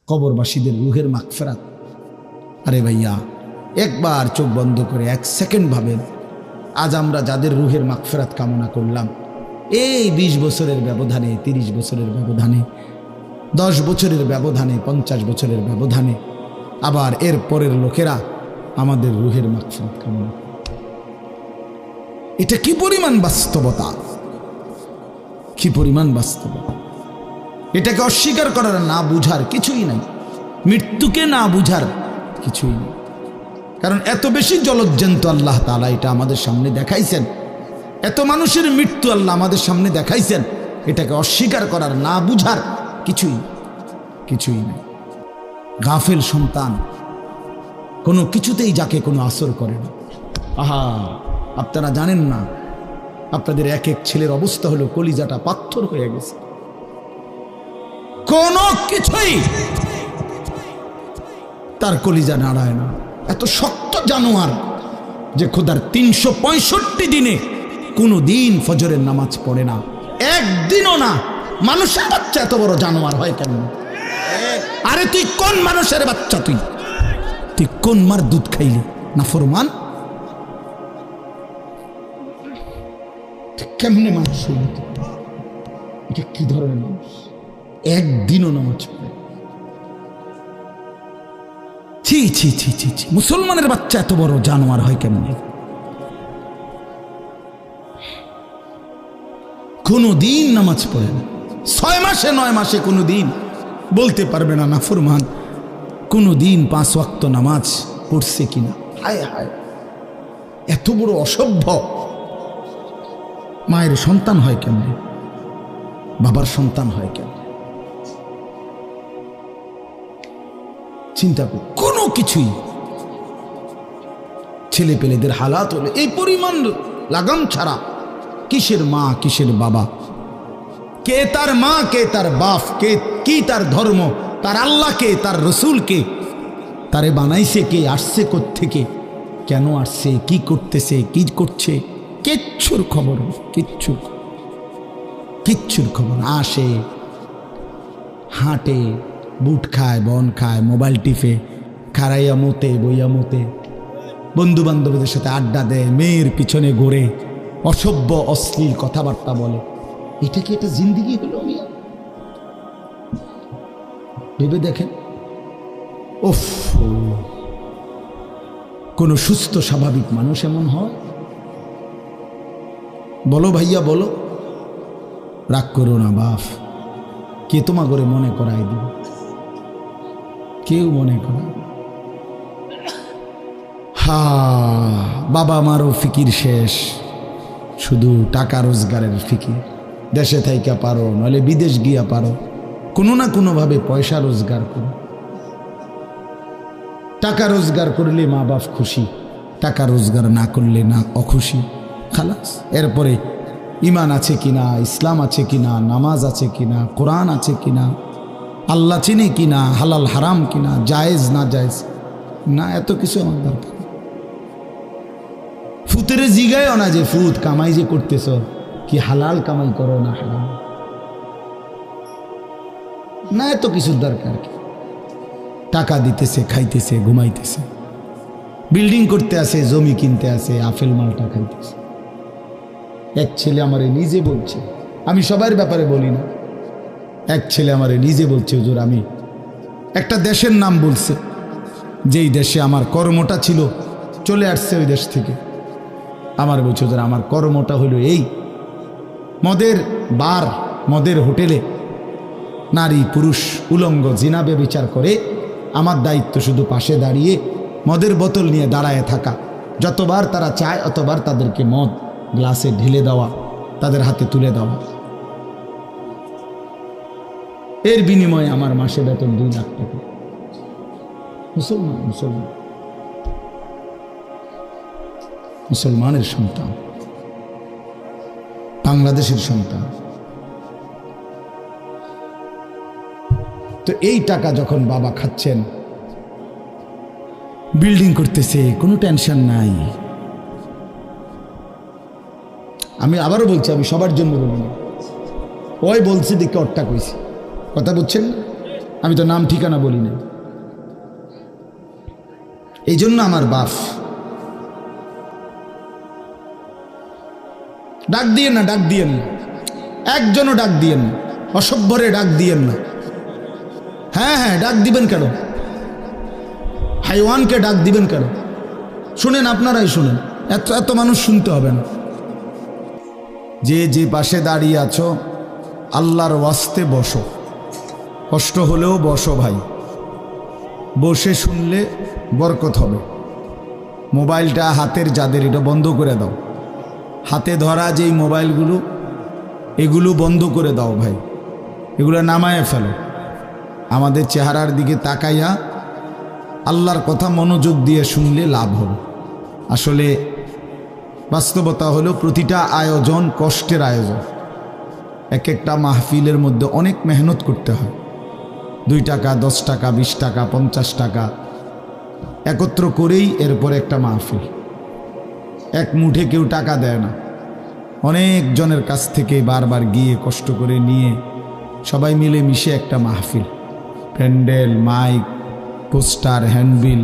কবরবাসীদের রুহের মাগফিরাত। আরে ভাইয়া, একবার চোখ বন্ধ করে 1 সেকেন্ড ভাবেন, আজ আমরা যাদের রুহের মাগফিরাত কামনা করলাম, এই 20 বছরের ব্যবধানে, 30 বছরের ব্যবধানে, 10 বছরের ব্যবধানে, 50 বছরের ব্যবধানে আবার এর পরের লোকেরা আমাদের রুহের মাগফিরাত কামনা করে। এটা কি পরিমাণ বাস্তবতা, কি পরিমাণ বাস্তবতা! এটাকে অস্বীকার করার, না বুঝার কিছুই নাই। মৃত্যুকে না বুঝার কিছুই নেই। কারণ এত বেশি জলজ্জান্ত আল্লাহ তাআলা এটা আমাদের সামনে দেখাইছেন, এত মানুষের মৃত্যু আল্লাহ আমাদের সামনে দেখাইছেন, এটাকে অস্বীকার করার, না বুঝার কিছুই নেই। গাফেল সন্তান কোনো কিছুতেই যাকে কোনো আসর করে না। আহা, আপনারা জানেন না, আপনাদের এক এক ছেলের অবস্থা হলো কলিজাটা পাথর হয়ে গেছে। কোনো কিছুই তার কলিজা নাড়ায় না। এত শক্ত জানোয়ার যে খোদার 365 দিনে কোনো দিন ফজরের নামাজ পড়ে না, একদিনও না। মানুষের বাচ্চা এত বড় জানোয়ার হয় কেন? আরে তুই কোন মানুষের বাচ্চা? তুই কোন মার দুধ খাইলি? না ফরমান, কেমনে মানুষ হইল? এটা কি ধরনের মানুষ? একদিনও নামাজ পড়ে? ছি ছি ছি ছি ছি! মুসলমানের বাচ্চা এত বড় জানোয়ার হয় কেমনে? কোনো দিন নামাজ পড়ে না, 6 মাসে 9 মাসে কোনো দিন বলতে পারবে না নাফরমান কোনো দিন 5 ওয়াক্ত নামাজ পড়ছে কিনা। হায় হায়, এত বড় অসভ্য! মায়ের সন্তান হয় কেমনে? বাবার সন্তান হয় কেমনে? চিন্তা কর। কোনো কিছুই ছেলে পেলেদের হালাত হলে এই পরিমাণ লাগাম ছাড়া কিসের মা কিসের বাবা, কে তার মা কে তার বাপ, কে কি তার ধর্ম, তার আল্লাহকে, তার রসুলকে, তারে বানাইছে কে, আসছে কোত্থেকে, কেন আসছে, কি করতেছে, কি করছে, কিচ্ছুর খবর, কিচ্ছুর খবর। আসে, হাঁটে, বুট খায়, বন খায়, মোবাইল টিপে, খারাইয়া মতে, বইয়া মতে, বন্ধু বান্ধবদের সাথে আড্ডা দেয়, মেয়ের পিছনে ঘোরে, অসভ্য অশ্লীল কথাবার্তা বলে। এটা কি একটা জিন্দিগি হলো? মিয়া ভেবে দেখেন। উফ, কোন সুস্থ স্বাভাবিক মানুষ এমন হয়? বলো ভাইয়া, বলো। রাগ করো না বাপ, কে তোমা করে মনে করাই দিবে? কেউ মনে করায়। হা, বাবা মারও ফিকির শেষ, শুধু টাকা রোজগারের ফিকির। দেশে থাইকা পারো, নইলে বিদেশ গিয়া পারো, কোনো না কোনোভাবে পয়সা রোজগার করো। টাকা রোজগার করলে মা বাপ খুশি, টাকা রোজগার না করলে না অখুশি, খালাস। এরপরে ইমান আছে কিনা, ইসলাম আছে কিনা, নামাজ আছে কিনা, কোরআন আছে কিনা, আল্লাহ চিনি কিনা, হালাল হারাম কিনা, জায়েজ না জায়েজ না, এত কিছু আমার দরকার। ফুতেরে জিগায়ও না যে ফুত কামাই যে করতেছ, কি হালাল কামাই করো না হারাম না, এত কিছুর দরকার কি? টাকা দিতেছে, খাইতেছে, ঘুমাইতেছে, বিল্ডিং করতে আসে, জমি কিনতে আসে, আফেল মালটা খাইতেছে। এক ছেলে আমারে নিজে বলছে, আমি সবার ব্যাপারে বলি না, এক ছেলে আমারে নিজে বলছে, হুজুর আমি একটা দেশের নাম বলছে, যেই দেশে আমার কর্মটা ছিল, চলে আসছে ওই দেশ থেকে। আমার বলছে, হুজুর আমার কর্মটা হলো এই, মদের বার, মদের হোটেলে নারী পুরুষ উলঙ্গ জিনা ব্যভিচার করে, আমার দায়িত্ব শুধু পাশে দাঁড়িয়ে মদের বোতল নিয়ে দাঁড়ায় থাকা, যতবার তারা চায় অতবার তাদেরকে মদ গ্লাসে ঢেলে দেওয়া, তাদের হাতে তুলে দেওয়া। এর বিনিময়ে আমার মাসে বেতন 2 লাখ টাকা। মুসলমানের সন্তান, বাংলাদেশের সন্তান। তো এই টাকা যখন বাবা খাচ্ছেন, বিল্ডিং করতেছে, কোনো টেনশন নাই। আমি আবারও বলছি, আমি সবার জন্য বলি না, ওই বলছি দেখে ওরটা কইছি, কথা বুঝছেন? আমি তো নাম ঠিকানা বলি না। এই জন্য আমার বাপ, ডাক দিয়েন না, ডাক দিয়েন না, একজনও ডাক দিয়েন না, অসভ্যরে ডাক দিয়েন না। হ্যাঁ হ্যাঁ, ডাক দিবেন কেন? হাইওয়ানকে ডাক দিবেন কেন? শুনেন, আপনারাই শুনেন, এত এত মানুষ শুনতে হবে না। যে যে পাশে দাঁড়িয়ে আছো, আল্লাহর ওয়াস্তে বসো, কষ্ট হলেও বসো ভাই, বসে শুনলে বরকত হবে। মোবাইলটা হাতের যাদের, এটা বন্ধ করে দাও। হাতে ধরা যেই মোবাইলগুলো, এগুলো বন্ধ করে দাও ভাই, এগুলো নামায় ফেলো। আমাদের চেহারার দিকে তাকাইয়া আল্লাহর কথা মনোযোগ দিয়ে শুনলে লাভ হবে। আসলে বাস্তবতা হলো প্রতিটা আয়োজন কষ্টের আয়োজন। এক একটা মাহফিলের মধ্যে অনেক মেহনত করতে হয়। 2 টাকা, 10 টাকা, 20 টাকা, 50 টাকা একত্র করেই এরপর একটা মাহফিল। এক মুঠে কেউ টাকা দেয় না, অনেকজনের কাছ থেকে বারবার গিয়ে কষ্ট করে নিয়ে সবাই মিলে মিশে একটা মাহফিল। প্যান্ডেল, মাইক, পোস্টার, হ্যান্ডবিল,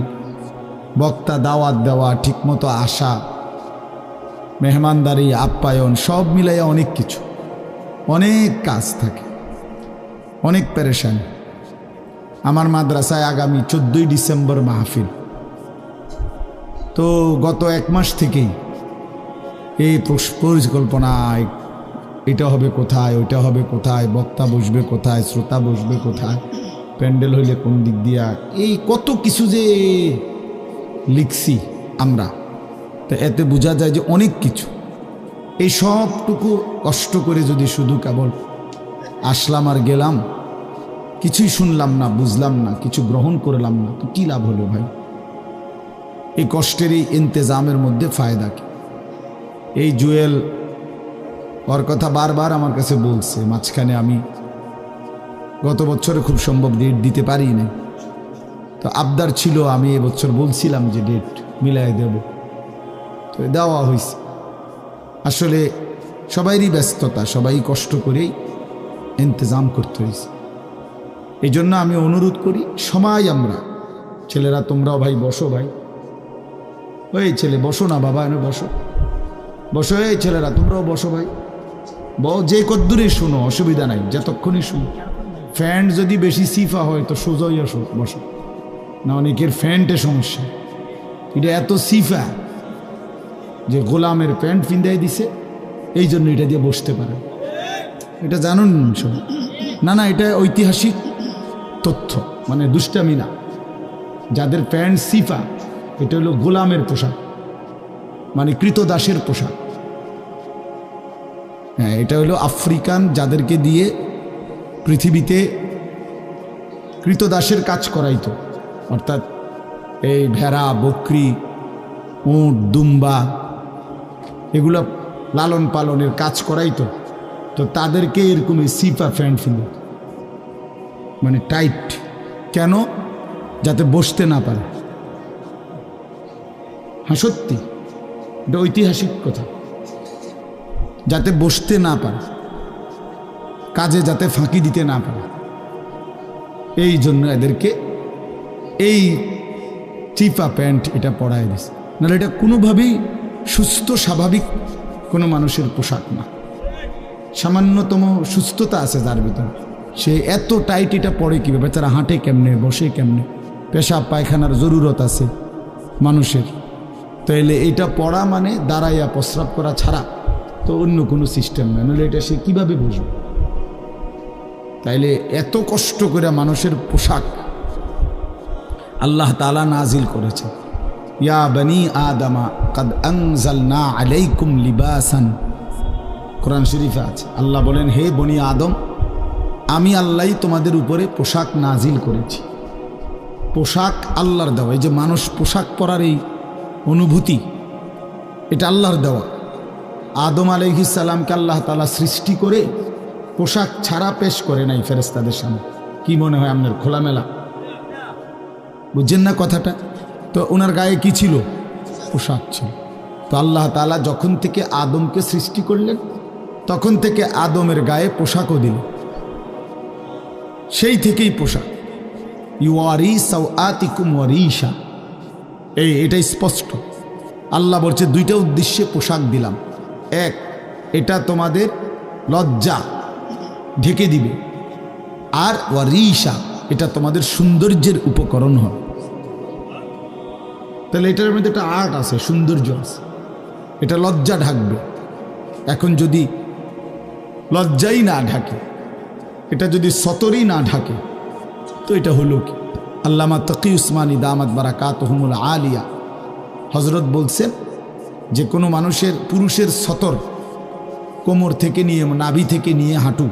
বক্তা, দাওয়াত দেওয়া, ঠিকমতো আসা, মেহমানদারি, আপ্যায়ন, সব মিলাইয়া অনেক কিছু, অনেক কাজ থাকে, অনেক পেরেশান। আমার মাদ্রাসায় আগামী 14ই ডিসেম্বর মাহফিল। তো গত 1 মাস থেকেই এই পরিকল্পনা, এটা হবে কোথায়, ওইটা হবে কোথায়, বক্তা বসবে কোথায়, শ্রোতা বসবে কোথায়, প্যান্ডেল হইলে কোন দিক দিয়া, এই কত কিছু যে লিখছি আমরা। তো এতে বোঝা যায় যে অনেক কিছু। এই সবটুকু কষ্ট করে যদি শুধু কেবল আসলাম আর গেলাম, কিছুই শুনলাম না, বুঝলাম না, কিছু গ্রহণ করলাম না, তো কী লাভ হলো ভাই? এই কষ্টের এই ইন্তেজামের মধ্যে ফায়দা কি? এই জুয়েল ওর কথা বারবার আমার কাছে বলছে। মাঝখানে আমি গত বছরে খুব সম্ভব ডেট দিতে পারি না, তো আবদার ছিল, আমি এবছর বলছিলাম যে ডেট মিলাই দেব, তো দেওয়া হয়েছে। আসলে সবাইরই ব্যস্ততা, সবাই কষ্ট করেই ইন্তজাম করতে হয়েছে। এই জন্য আমি অনুরোধ করি, সবাই আমরা, ছেলেরা তোমরাও ভাই বসো, ভাই ওই ছেলে বসো না বাবা, এনে বসো, বসো, এই ছেলেরা তোমরাও বসো ভাই, যে কদ্দুরে শুনো, অসুবিধা নাই, যতক্ষণই শুনো। ফ্যান্ট যদি বেশি সিফা হয় তো সোজাই আসো, বসো না, অনেকের ফ্যান্টে সমস্যা, এটা এত সিফা যে গোলামের প্যান্ট পিন্দাই দিছে, এই জন্য এটা দিয়ে বসতে পারে। এটা জানুন সব? না না, এটা ঐতিহাসিক তথ্য, মানে দুষ্টামি না। যাদের প্যান্ট সিফা, এটা হলো গোলামের পোশাক, মানে কৃতদাসের পোশাক। হ্যাঁ, এটা হলো আফ্রিকান, যাদেরকে দিয়ে পৃথিবীতে কৃতদাসের কাজ করাইতো, অর্থাৎ এই ভেড়া, বকরি, উট, দুম্বা, এগুলো লালন পালনের কাজ করাইতো। তো তাদেরকে এরকম সিফা প্যান্ট ফিল, মানে টাইট, কেন? যাতে বসতে না পারে। হ্যাঁ সত্যি, এটা ঐতিহাসিক কথা, যাতে বসতে না পারে, কাজে যাতে ফাঁকি দিতে না পারে, এই জন্য এদেরকে এই চিপা প্যান্ট এটা পরায় দিছে। নাহলে এটা কোনোভাবেই সুস্থ স্বাভাবিক কোনো মানুষের পোশাক না। সামান্যতম সুস্থতা আছে যার ভিতরে, সে এত টাইট এটা পরে কীভাবে? বেচারা হাঁটে কেমনে, বসে কেমনে, পেশাব পায়খানার জরুরত আছে মানুষের, তাইলে এটা পড়া মানে দাঁড়াইয়া প্রস্রাব করা ছাড়া তো অন্য কোনো সিস্টেম নেই, নাহলে এটা সে কীভাবে বসবে? তাইলে এত কষ্ট করে মানুষের পোশাক আল্লাহ তাআলা নাজিল করেছে। ইয়া বনি আদমা কাদ আনজালনা আলাইকুম লিবাসান, কোরআন শরীফে আছে। আল্লাহ বলেন, হে বনি আদম, আমি আল্লাহই তোমাদের উপরে পোশাক নাজিল করেছি। পোশাক আল্লাহর দেওয়া। এই যে মানুষ পোশাক পরার এই অনুভূতি, এটা আল্লাহর দেওয়া। আদম আলাইহিস সালামকে আল্লাহ তাআলা সৃষ্টি করে পোশাক ছাড়া পেশ করে নাই ফেরেশতাদের সামনে। কি মনে হয় আপনার? খোলামেলা, বুঝছেন না কথাটা? তো ওনার গায়ে কি ছিল? পোশাক ছিল। তো আল্লাহ তাআলা যখন থেকে আদমকে সৃষ্টি করলেন, তখন থেকে আদমের গায়ে পোশাকও দিল, সেই থেকেই পোশাক। ইউয়ারি সাওআতিকুম ওয়ারিশা, এটা স্পষ্ট। আল্লাহ বলছে দুইটা উদ্দেশ্যে পোশাক দিলাম। এক, এটা তোমাদের লজ্জা ঢেকে দিবে, আর ওয়ারিশা, এটা তোমাদের সৌন্দর্যের উপকরণ হবে। তাহলে এটার মধ্যে একটা আর্ট আছে, সৌন্দর্য আছে। এটা লজ্জা ঢাকবে। এখন যদি লজ্জাই না ঢাকে, এটা যদি সতরই না ঢাকে, তো এটা হলো কি? আল্লামা তকি উসমানী দামাত বারাকাতুহুমুল আলিয়া হজরত বলছেন যে কোনো মানুষের, পুরুষের সতর কোমর থেকে নিয়ে, নাভি থেকে নিয়ে হাঁটু,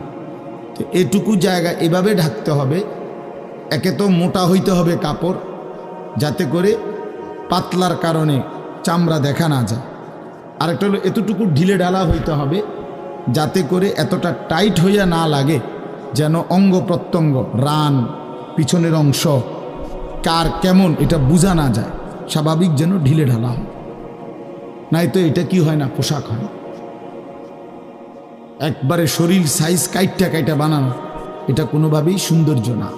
তো এটুকু জায়গা এভাবে ঢাকতে হবে। একে তো মোটা হইতে হবে কাপড়, যাতে করে পাতলার কারণে চামড়া দেখা না যায়। আরেকটা হলো এতটুকু ঢিলে ঢালা হইতে হবে, যাতে করে এতটা টাইট হইয়া না লাগে, যেন অঙ্গ প্রত্যঙ্গ, রান, পিছনের অংশ কার কেমন এটা বোঝা না যায়, স্বাভাবিক যেন ঢিলে ঢালা হয়। নাই তো এটা কি হয় না, পোশাক হয়। একবারে শরীর সাইজ কাইটা বানানো, এটা কোনোভাবেই সৌন্দর্য না।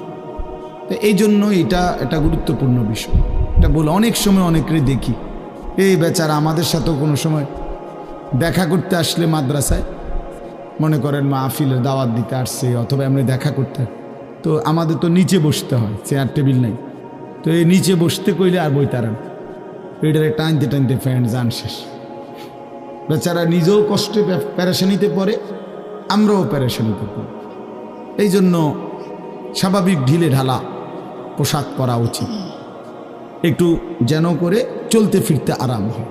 তো এই জন্য এটা গুরুত্বপূর্ণ বিষয়। এটা বলে অনেক সময় অনেকেরই দেখি, এই বেচারা আমাদের সাথেও কোনো সময় দেখা করতে আসলে মাদ্রাসায়, মনে করেন মাহফিলের দাওয়াত দিতে আসছে, অথবা এমনি দেখা করতে, তো আমাদের তো নিচে বসতে হয়, চেয়ার টেবিল নাই। তো এই নিচে বসতে কইলে আর বইতারেন, এটারে টানতে টানতে ফ্যান যান শেষ। বেচারা নিজেও কষ্টে প্যারেশানিতে পড়ে, আমরাও প্যারেশানিতে পড়ি। এই জন্য স্বাভাবিক ঢিলে ঢালা পোশাক পরা উচিত, একটু যেন করে চলতে ফিরতে আরাম হয়।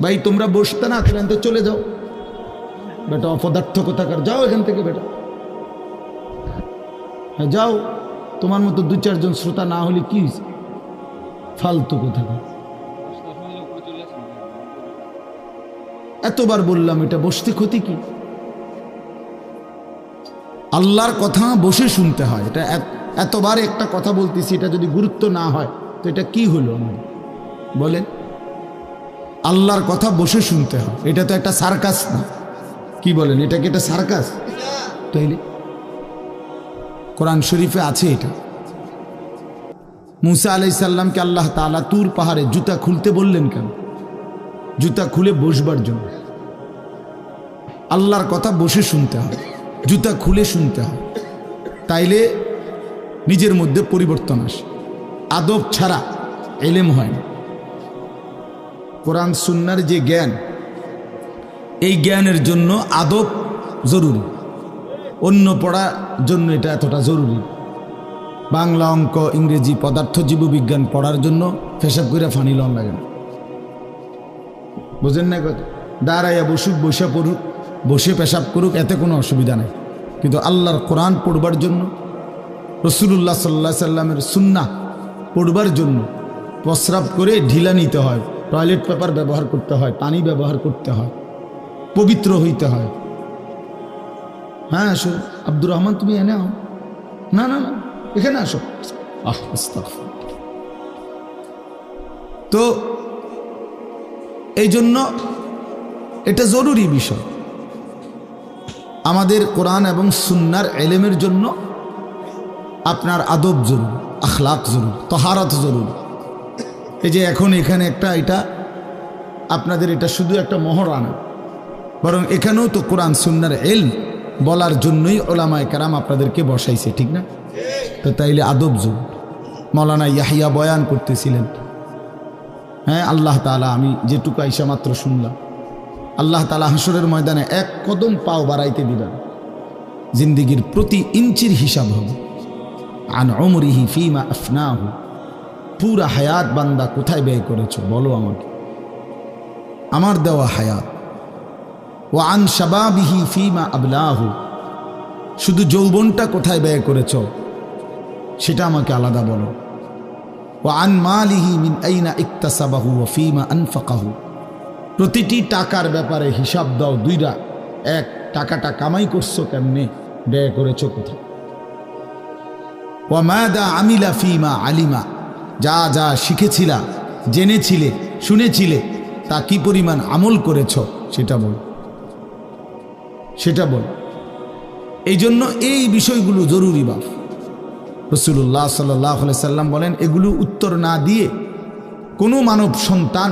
ভাই তোমরা বসতে না থাকেন তো চলে যাও বেটা, অপদার্থ কোথাকার, যাও এখান থেকে বেটা, হ্যাঁ যাও। তোমার মতো দু চারজন শ্রোতা না হলে কি ফালতু কোথাকার। এতবার বললাম, এটা বসতে ক্ষতি কি? আল্লাহর কথা বসে শুনতে হয়। এটা এতবার একটা কথা বলতেছি, এটা যদি গুরুত্ব না হয় তো এটা কি হলো আমাদের বলেন? আল্লাহর কথা বসে শুনতে হয়, এটা তো একটা সার্কাস না। কি বলেন, এটা কি একটা সার্কাস? তাইলে কোরআন শরীফে আছে এটা। মুসা আলাইহিস সালামকে আল্লাহ তাআলা তুর পাহাড়ে জুতা খুলতে বললেন কেন? জুতা খুলে বসবার জন্য। আল্লাহর কথা বসে শুনতে হয়, জুতা খুলে শুনতে হয়, তাইলে নিজের মধ্যে পরিবর্তন আসে। আদব ছাড়া ইলম হয় না। কোরআন সুন্নাহর যে জ্ঞান, এই জ্ঞানের জন্য আদব জরুরি। অন্য পড়ার জন্য এটা এতটা জরুরি। বাংলা, অঙ্ক, ইংরেজি, পদার্থ, জীববিজ্ঞান পড়ার জন্য পেশাব করে ফানি লন লাগে না, বুঝেন না কথা? দাঁড়াইয়া বসুক, বসে পড়ুক, বসে পেশাব করুক, এতে কোনো অসুবিধা নেই। কিন্তু আল্লাহর কোরআন পড়বার জন্য, রাসূলুল্লাহ সাল্লাল্লাহু আলাইহি সাল্লামের সুন্নাহ পড়বার জন্য প্রস্রাব করে ঢিলা নিতে হয়, টয়লেট পেপার ব্যবহার করতে হয়, পানি ব্যবহার করতে হয়, পবিত্র হইতে হয়। হ্যাঁ আসো আব্দুর রহমান, তুমি এনে আও। না না না, এখানে আসো। তো এই জন্য এটা জরুরি বিষয়। আমাদের কোরআন এবং সুন্নাহর ইলমের জন্য আপনার আদব জরুরি, আখলাক জরুরি, তাহারাত জরুরি। এই যে এখন এখানে একটা, এটা আপনাদের এটা শুধু একটা মহড়া না, বরং এখানেও তো কোরআন সুন্নাহর ইলম বলার জন্যই উলামায়ে কেরাম আপনাদেরকে বসাইছে, ঠিক না? তো তাইলে আদব জরুরি। মাওলানা ইয়াহিয়া বয়ান করতেছিলেন, হ্যাঁ আল্লাহ তাআলা, আমি যেটুকু আইসা মাত্র শুনলাম, আল্লাহ তাআলা হাসরের ময়দানে এক কদম পাও বাড়াইতে দিবেন, জিন্দেগির প্রতি ইঞ্চির হিসাব হবে। আন উমরিহি ফিমা আফনাহু, পুরা হায়াত বান্দা কোথায় ব্যয় করেছো বলো আমাকে, আমার দেওয়া হায়াত। ওয়া আন শাবাবিহি ফিমা আবলাহু, শুধু যৌবনটা কোথায় ব্যয় করেছো সেটা আমাকে আলাদা বলো। ওয়া আন মালিহি মিন আইনা ইকতাসাবাহু ওয়া ফিমা আনফাকাহু, প্রতিটি টাকার ব্যাপারে হিসাব দাও দুইটা। এক, টাকাটা কামাই করছো কেমনে, ব্যয় করেছো কোথায়। ওয়া মাদা আমিলা ফিমা আলিমা, যা যা শিখেছিলা, জেনেছিলে, শুনেছিলে, তা কি পরিমাণ আমল করেছো সেটা বল, সেটা বল। এই জন্য এই বিষয়গুলো জরুরি বাপ। রাসূলুল্লাহ সাল্লাল্লাহু আলাইহি সাল্লাম বলেন, এগুলো উত্তর না দিয়ে কোনো মানব সন্তান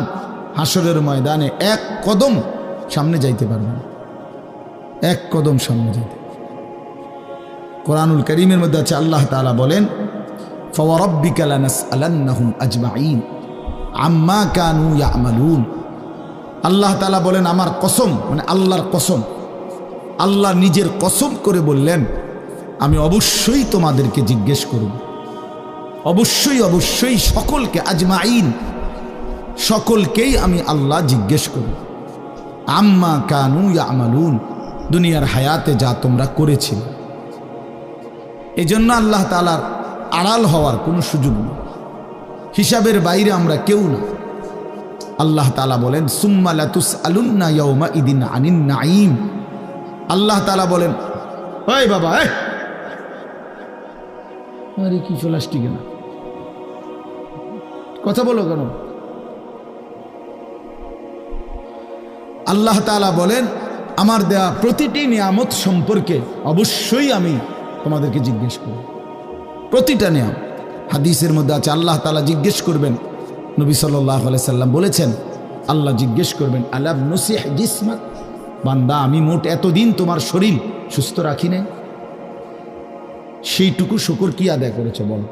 হাসরের ময়দানে এক কদম সামনে যাইতে পারবে না, এক কদম সামনে যাইতে। কোরআনুল কারীমের মধ্যে আছে, আল্লাহ তাআলা বলেন, ফাওয়ারাব্বিকা লানাসআলান্নাহুম আজমাইন আম্মা কানু ইয়ামালুন। আল্লাহ তাআলা বলেন, আমার কসম, মানে আল্লাহর কসম, আল্লাহ নিজের কসম করে বললেন, আমি অবশ্যই তোমাদেরকে জিজ্ঞেস করব, অবশ্যই অবশ্যই সকলকে, আজমাইন সকলকেই আমি আল্লাহ জিজ্ঞেস করব, আম্মা কানু ইয়ামালুন, দুনিয়ার হায়াতে যা তোমরা করেছিলে। এই জন্য আল্লাহ তাআলার আড়াল হওয়ার কোনো সুযোগ নেই, হিসাবের বাইরে আমরা কেউ না। আল্লাহ তাআলা বলেন, সুম্মা লাতুসআলুন্না ইয়াউমা ইদিন আনিন নাঈম। আল্লাহ তাআলা বলেন, ওই বাবা, আরে কি প্লাস্টিক না, কথা বলো কেন? আল্লাহ তাআলা বলেন, আমার দেয়া প্রতিটি নিয়ামত সম্পর্কে অবশ্যই আমি তোমাদেরকে জিজ্ঞেস করব, প্রতিটা নিয়ামত। হাদিসের মধ্যে আছে, আল্লাহ তাআলা জিজ্ঞেস করবেন, নবী সাল্লাল্লাহু আলাইহি সাল্লাম বলেছেন, আল্লাহ জিজ্ঞেস করবেন, আলাম নুসিহ জিসমাক, বান্দা আমি মোট এতদিন তোমার শরীর সুস্থ রাখি নাই, সেইটুকু শুকর কি আদায় করেছে বলো?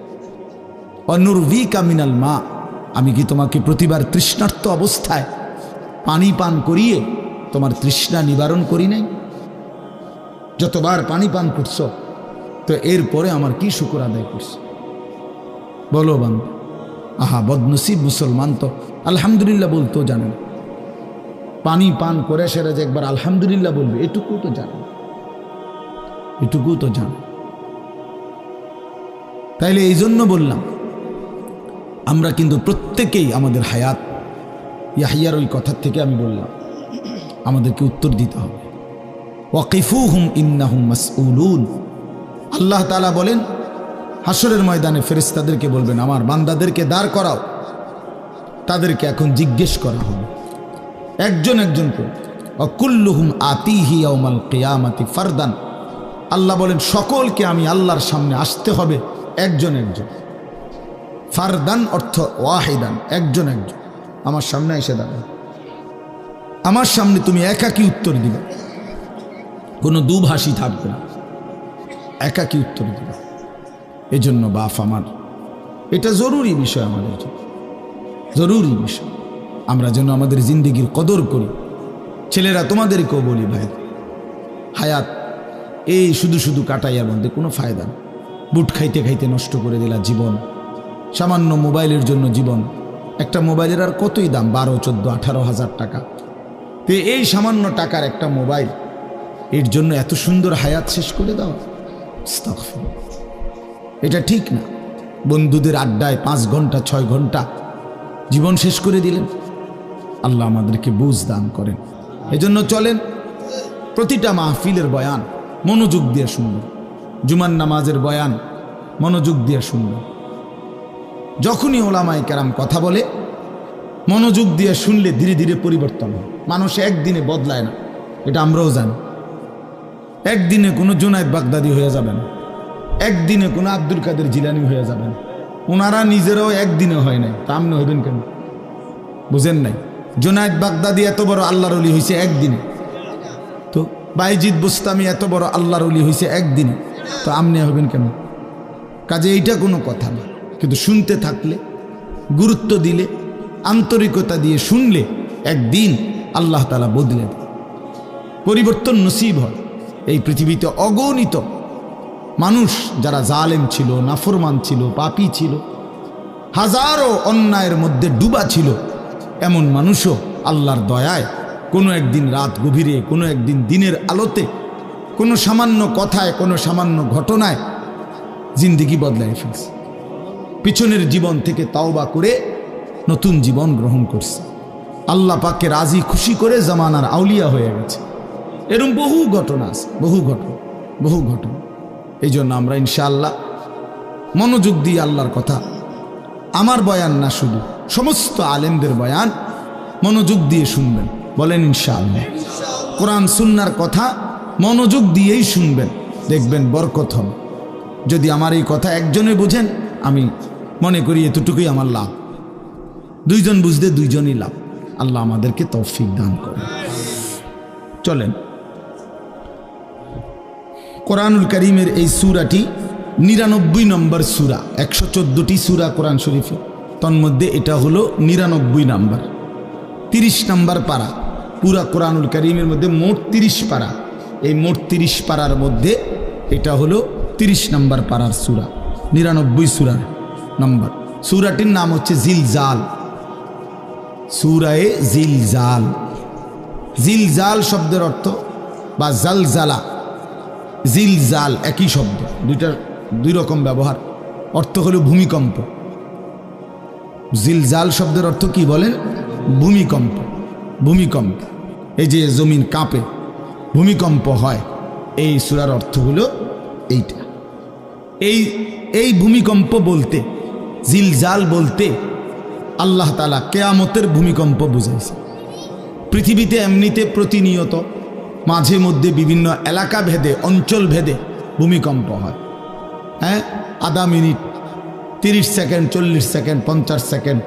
অনুরভিকা মিনাল মা, আমি কি তোমাকে প্রতিবার তৃষ্ণার্ত অবস্থায় পানি পান করিয়ে তোমার তৃষ্ণা নিবারণ করি নাই? যতবার পানি পান করছো, তো এরপরে আমার কি শুকর আদায় করছো বলো বান্দা? আহা বদনসিব মুসলমান তো আলহামদুলিল্লাহ বলতেও জানে না, পানি পান করে সেটা যে একবার আলহামদুলিল্লাহ বলবে এটুকু তো জানে, এটুকু তো জানে। তাইলে এই জন্য বললাম, আমরা কিন্তু প্রত্যেকেই আমাদের হায়াত, ইয়াহিয়ার ওই কথার থেকে আমি বললাম, আমাদেরকে উত্তর দিতে হবে। ওয়াকিফুহুম ইন্নাহুম মাসউলুন। আল্লাহ তাআলা বলেন, হাসরের ময়দানে ফেরেশতাদেরকে বলবেন, আমার বান্দাদেরকে দাঁড় করাও, তাদেরকে এখন জিজ্ঞেস করা হবে একজন একজন করে। ওয়াকুল্লুহুম আতিহি ইয়াউমাল কিয়ামাতি ফারদান। আল্লাহ বলেন, সকলকে আমি আল্লাহর সামনে আসতে হবে একজন একজন। ফারদান অর্থ ওয়াহিদান, একজন একজন আমার সামনে এসে দাঁড়াবে, আমার সামনে তুমি একাকী উত্তর দিবে, কোনো দুভাষী থাকবে না, একাকী উত্তর দিবে। এজন্য বাপ আমার, এটা জরুরি বিষয়, আমাদের জন্য জরুরি বিষয়। আমরা যেন আমাদের জিন্দেগির কদর করি। ছেলেরা তোমাদেরকেও বলি, ভাই, হায়াত এই শুধু শুধু কাটাইয়ার মধ্যে কোনো ফায়দা নেই। বুট খাইতে খাইতে নষ্ট করে দিলা জীবন, সামান্য মোবাইলের জন্য জীবন। একটা মোবাইলের আর কতই দাম, 12, 14, 18 হাজার টাকা। তো এই সামান্য টাকার একটা মোবাইল, এর জন্য এত সুন্দর হায়াত শেষ করে দাও, আস্তাগফিরুল্লাহ। এটা ঠিক না। বন্ধুদের আড্ডায় 5 ঘন্টা 6 ঘন্টা জীবন শেষ করে দিলেন। আল্লাহ আমাদেরকে বুঝ দান করেন। এজন্য চলেন, প্রতিটা মাহফিলের বয়ান মনোযোগ দিয়ে শুনবেন, জুমার নামাজের বয়ান মনোযোগ দিয়ে শুনবেন। যখনই ওলামায়ে কেরাম কথা বলে মনোযোগ দিয়ে শুনলে ধীরে ধীরে পরিবর্তন হয়। মানুষ একদিনে বদলায় না, এটা আমরাও জানি। একদিনে কোনো জুনায়েদ বাগদাদি হয়ে যাবে না, একদিনে কোনো আব্দুল কাদের জিলানি হয়ে যাবে না। ওনারা নিজেরাও একদিনে হয় নাই, তা আপনি হইবেন কেন? বুঝেন নাই? জুনায়েদ বাগদাদি এত বড় আল্লাহর ওলি হয়েছে একদিনে, তো বাইজিদ বুস্তামি এত বড় আল্লাহর ওলি হয়েছে একদিনে, তো আপনি হইবেন কেন? কাজে এইটা কোনো কথা না। কিন্তু শুনতে থাকলে, গুরুত্ব দিলে, আন্তরিকতা দিয়ে শুনলে একদিন আল্লাহ তাআলা বদলে দেয়, পরিবর্তন নসিব হয়। এই পৃথিবীতে অগণিত মানুষ যারা জালেম ছিল, নাফরমান ছিল, পাপী ছিল, হাজারো অন্যায়ের মধ্যে ডুবা ছিল, এমন মানুষও আল্লাহর দয়ায় কোনো একদিন রাত গভীরে, কোনো একদিন দিনের আলোতে, কোনো সামান্য কথায়, কোনো সামান্য ঘটনায় জিন্দেগি বদলায় ফেলছে। পিছনের জীবন থেকে তাওবা করে নতুন জীবন গ্রহণ করছে, আল্লাহ পাককে রাজি খুশি করে জামানার আউলিয়া হয়ে গেছে। এরকম বহু ঘটনা আছে, বহু ঘটনা, বহু ঘটনা। এই জন্য আমরা ইনশাআল্লাহ মনোযোগ দিয়ে আল্লাহর কথা, আমার বয়ান না শুধু, সমস্ত আলেমদের বয়ান মনোযোগ দিয়ে শুনবেন। বলেন ইনশাআল্লাহ। কোরআন সুন্নাহর কথা মনোযোগ দিয়েই শুনবেন, দেখবেন বরকত হবে। যদি আমার এই কথা একজনে বুঝেন, আমি মনে করি এতটুকুই আমার লাভ। দুইজন বুঝতে দুইজনই লাভ। আল্লাহ আমাদেরকে তৌফিক দান করে। চলেন, কোরআনুল কারীমের এই সূরাটি 99 নম্বর সূরা। 114টি সূরা কোরআন শরীফে, তন্মধ্যে এটা হলো 99 নম্বর। 30 নম্বর পারা। পুরা কোরআনুল কারীমের মধ্যে মোট 30 পারা। এই মোট 30 পারার মধ্যে এটা হলো 30 নম্বর পারার সূরা, 99 সূরার নম্বর। সূরাটির নাম হচ্ছে জিলজাল, সূরায়ে জিলজাল। জিলজাল শব্দের অর্থ বা জালজালা, জিলজাল একই শব্দ, দুইটার দুই রকম ব্যবহার। অর্থ হলো ভূমিকম্প। জিলজাল শব্দের অর্থ কি বলেন? ভূমিকম্প। ভূমিকম্প, এই যে জমিন কাঁপে, ভূমিকম্প হয়, এই সূরার অর্থ হলো এইটা। এই ভূমিকম্প বলতে, জিলজাল বলতে আল্লাহ তাআলা কিয়ামতের ভূমিকম্প বুঝাইছে। পৃথিবীতে এমনিতে প্রতিনিয়ত মাঝে মধ্যে বিভিন্ন এলাকা ভেদে, অঞ্চল ভেদে ভূমিকম্প হয়। হ্যাঁ, আধা মিনিট, 30 সেকেন্ড, 40 সেকেন্ড, 50 সেকেন্ড,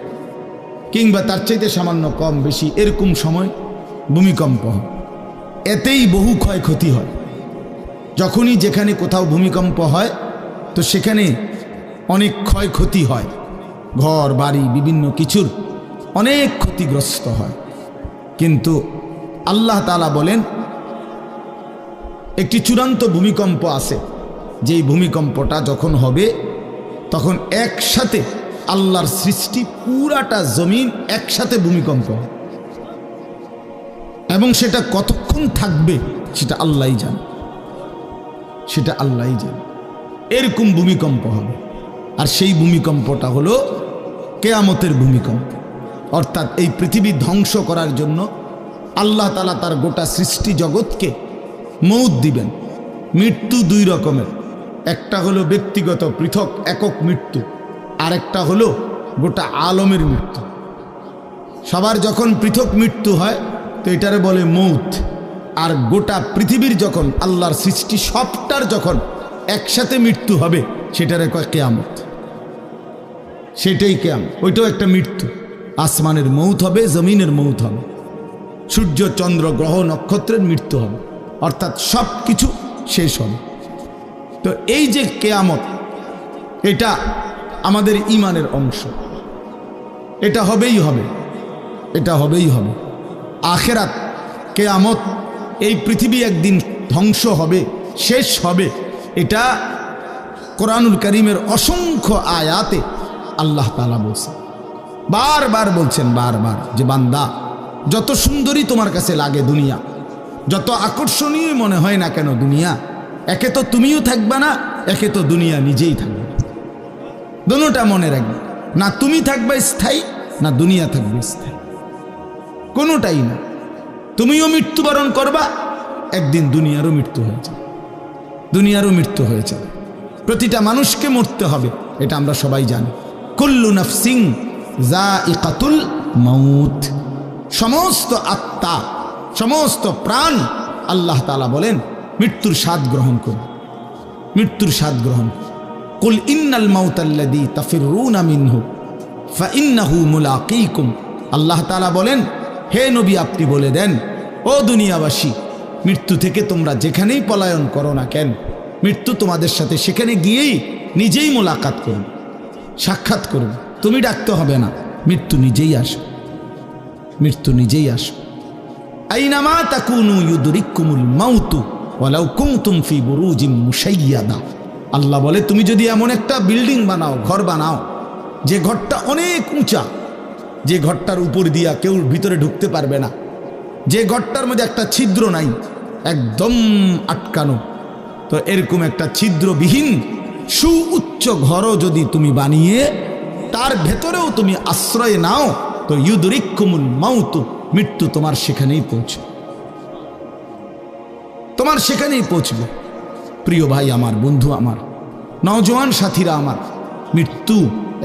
কিংবা তার চাইতে সামান্য কম বেশি এরকম সময় ভূমিকম্প হয়। এতেই বহু ক্ষয়ক্ষতি হয়। যখনই যেখানে কোথাও ভূমিকম্প হয় তো সেখানে অনেক ক্ষয়ক্ষতি হয়, ঘর বাড়ি বিভিন্ন কিছুর অনেক ক্ষতিগ্রস্ত হয়। কিন্তু আল্লাহ তাআলা বলেন একটি চূড়ান্ত ভূমিকম্প আছে, যেই ভূমিকম্পটা যখন হবে তখন একসাথে আল্লাহর সৃষ্টি পুরাটা জমিন একসাথে ভূমিকম্প হবে, এবং সেটা কতক্ষণ থাকবে সেটা আল্লাহই জানে, সেটা আল্লাহই জানে। এরকম ভূমিকম্প হবে, আর সেই ভূমিকম্পটা হলো কিয়ামতের ভূমিকম্প। অর্থাৎ এই পৃথিবী ধ্বংস করার জন্য আল্লাহ তাআলা তার গোটা সৃষ্টি জগৎকে মউত দিবেন। মৃত্যু দুই রকমের, একটা হলো ব্যক্তিগত পৃথক একক মৃত্যু, আর একটা হলো গোটা আলমের মৃত্যু। সবার যখন পৃথক মৃত্যু হয় তো এটারে বলে মউত, আর গোটা পৃথিবীর যখন আল্লাহর সৃষ্টি সবটার যখন একসাথে মৃত্যু হবে সেটারে কয় কিয়ামত। সেটাই কিয়ামত, ওইটাও একটা মৃত্যু। আসমানের মউত হবে, জমিনের মউত হবে, সূর্য চন্দ্র গ্রহ নক্ষত্রের মৃত্যু হবে, অর্থাৎ সব কিছু শেষ হবে। তো এই যে কিয়ামত, এটা আমাদের ঈমানের অংশ, এটা হবেই হবে, এটা হবেই হবে। আখিরাত, কিয়ামত, এই পৃথিবী একদিন ধ্বংস হবে, শেষ হবে, এটা কোরআনুল কারীমের অসংখ্য আয়াতে আল্লাহ তাআলা বলছেন, বারবার বলছেন, বারবার, যে বান্দা যত সুন্দরী তোমার কাছে লাগে দুনিয়া, যত আকর্ষণীয় মনে হয় না কেন দুনিয়া, একে তো তুমিও থাকবে না, একে তো দুনিয়া নিজেই থাকবে। দুটোটা মনে রাখবে, না তুমি থাকবে স্থায়ী, না দুনিয়া থাকবে স্থায়ী, কোনোটাই না। তুমিও মৃত্যুবরণ করবা, একদিন দুনিয়ারও মৃত্যু হয়ে যাবে, দুনিয়ারও মৃত্যু হয়ে যাবে। প্রতিটা মানুষকে মরতে হবে, এটা আমরা সবাই জানি। কুল্লু নাফসিন যায়িকাতুল মাউত, সমস্ত আত্মা, সমস্ত প্রাণ, আল্লাহ তাআলা বলেন মৃত্যুর স্বাদ গ্রহণ করবে, মৃত্যুর স্বাদ গ্রহণ। কুল ইন্নাল মাউতাল্লাযী তাফিরুনা মিনহু ফাইন্নাহু মুলাকীকুম, আল্লাহ তাআলা বলেন হে নবী আপনি বলে দেন, ও দুনিয়াবাসী, মৃত্যু থেকে তোমরা যেখানেই পলায়ন করো না কেন, মৃত্যু তোমাদের সাথে সেখানে গিয়েই নিজেই মোলাকাত করবে, সাক্ষাৎ করবে। তুমি ডাকতে হবে না, মৃত্যু নিজেই আসবে, মৃত্যু নিজেই আসবে। আইনামা তাকুনু ইউদরিকুমুল মাউতু ওয়ালাউ কুনতুম ফি বুরুজিম মুশাইয়াদা, আল্লাহ বলে তুমি যদি এমন একটা বিল্ডিং বানাও, ঘর বানাও, যে ঘরটা অনেক উঁচা, যে ঘরটার উপর দিয়া কেউ ভিতরে ঢুকতে পারবে না, যে ঘরটার মধ্যে একটা ছিদ্র নাই, একদম আটকানো, তো এরকম একটা ছিদ্রবিহীন সুউচ্চ ঘরও যদি তুমি বানিয়ে তার ভেতরেও তুমি আশ্রয় নাও, তো ইউদরিকুমুল মাউতু, মৃত্যু তোমার সেখানেই পৌঁছবে, তোমার সেখানেই পৌঁছবে। প্রিয় ভাই আমার, বন্ধু আমার, নওজোয়ান সাথীরা আমার, মৃত্যু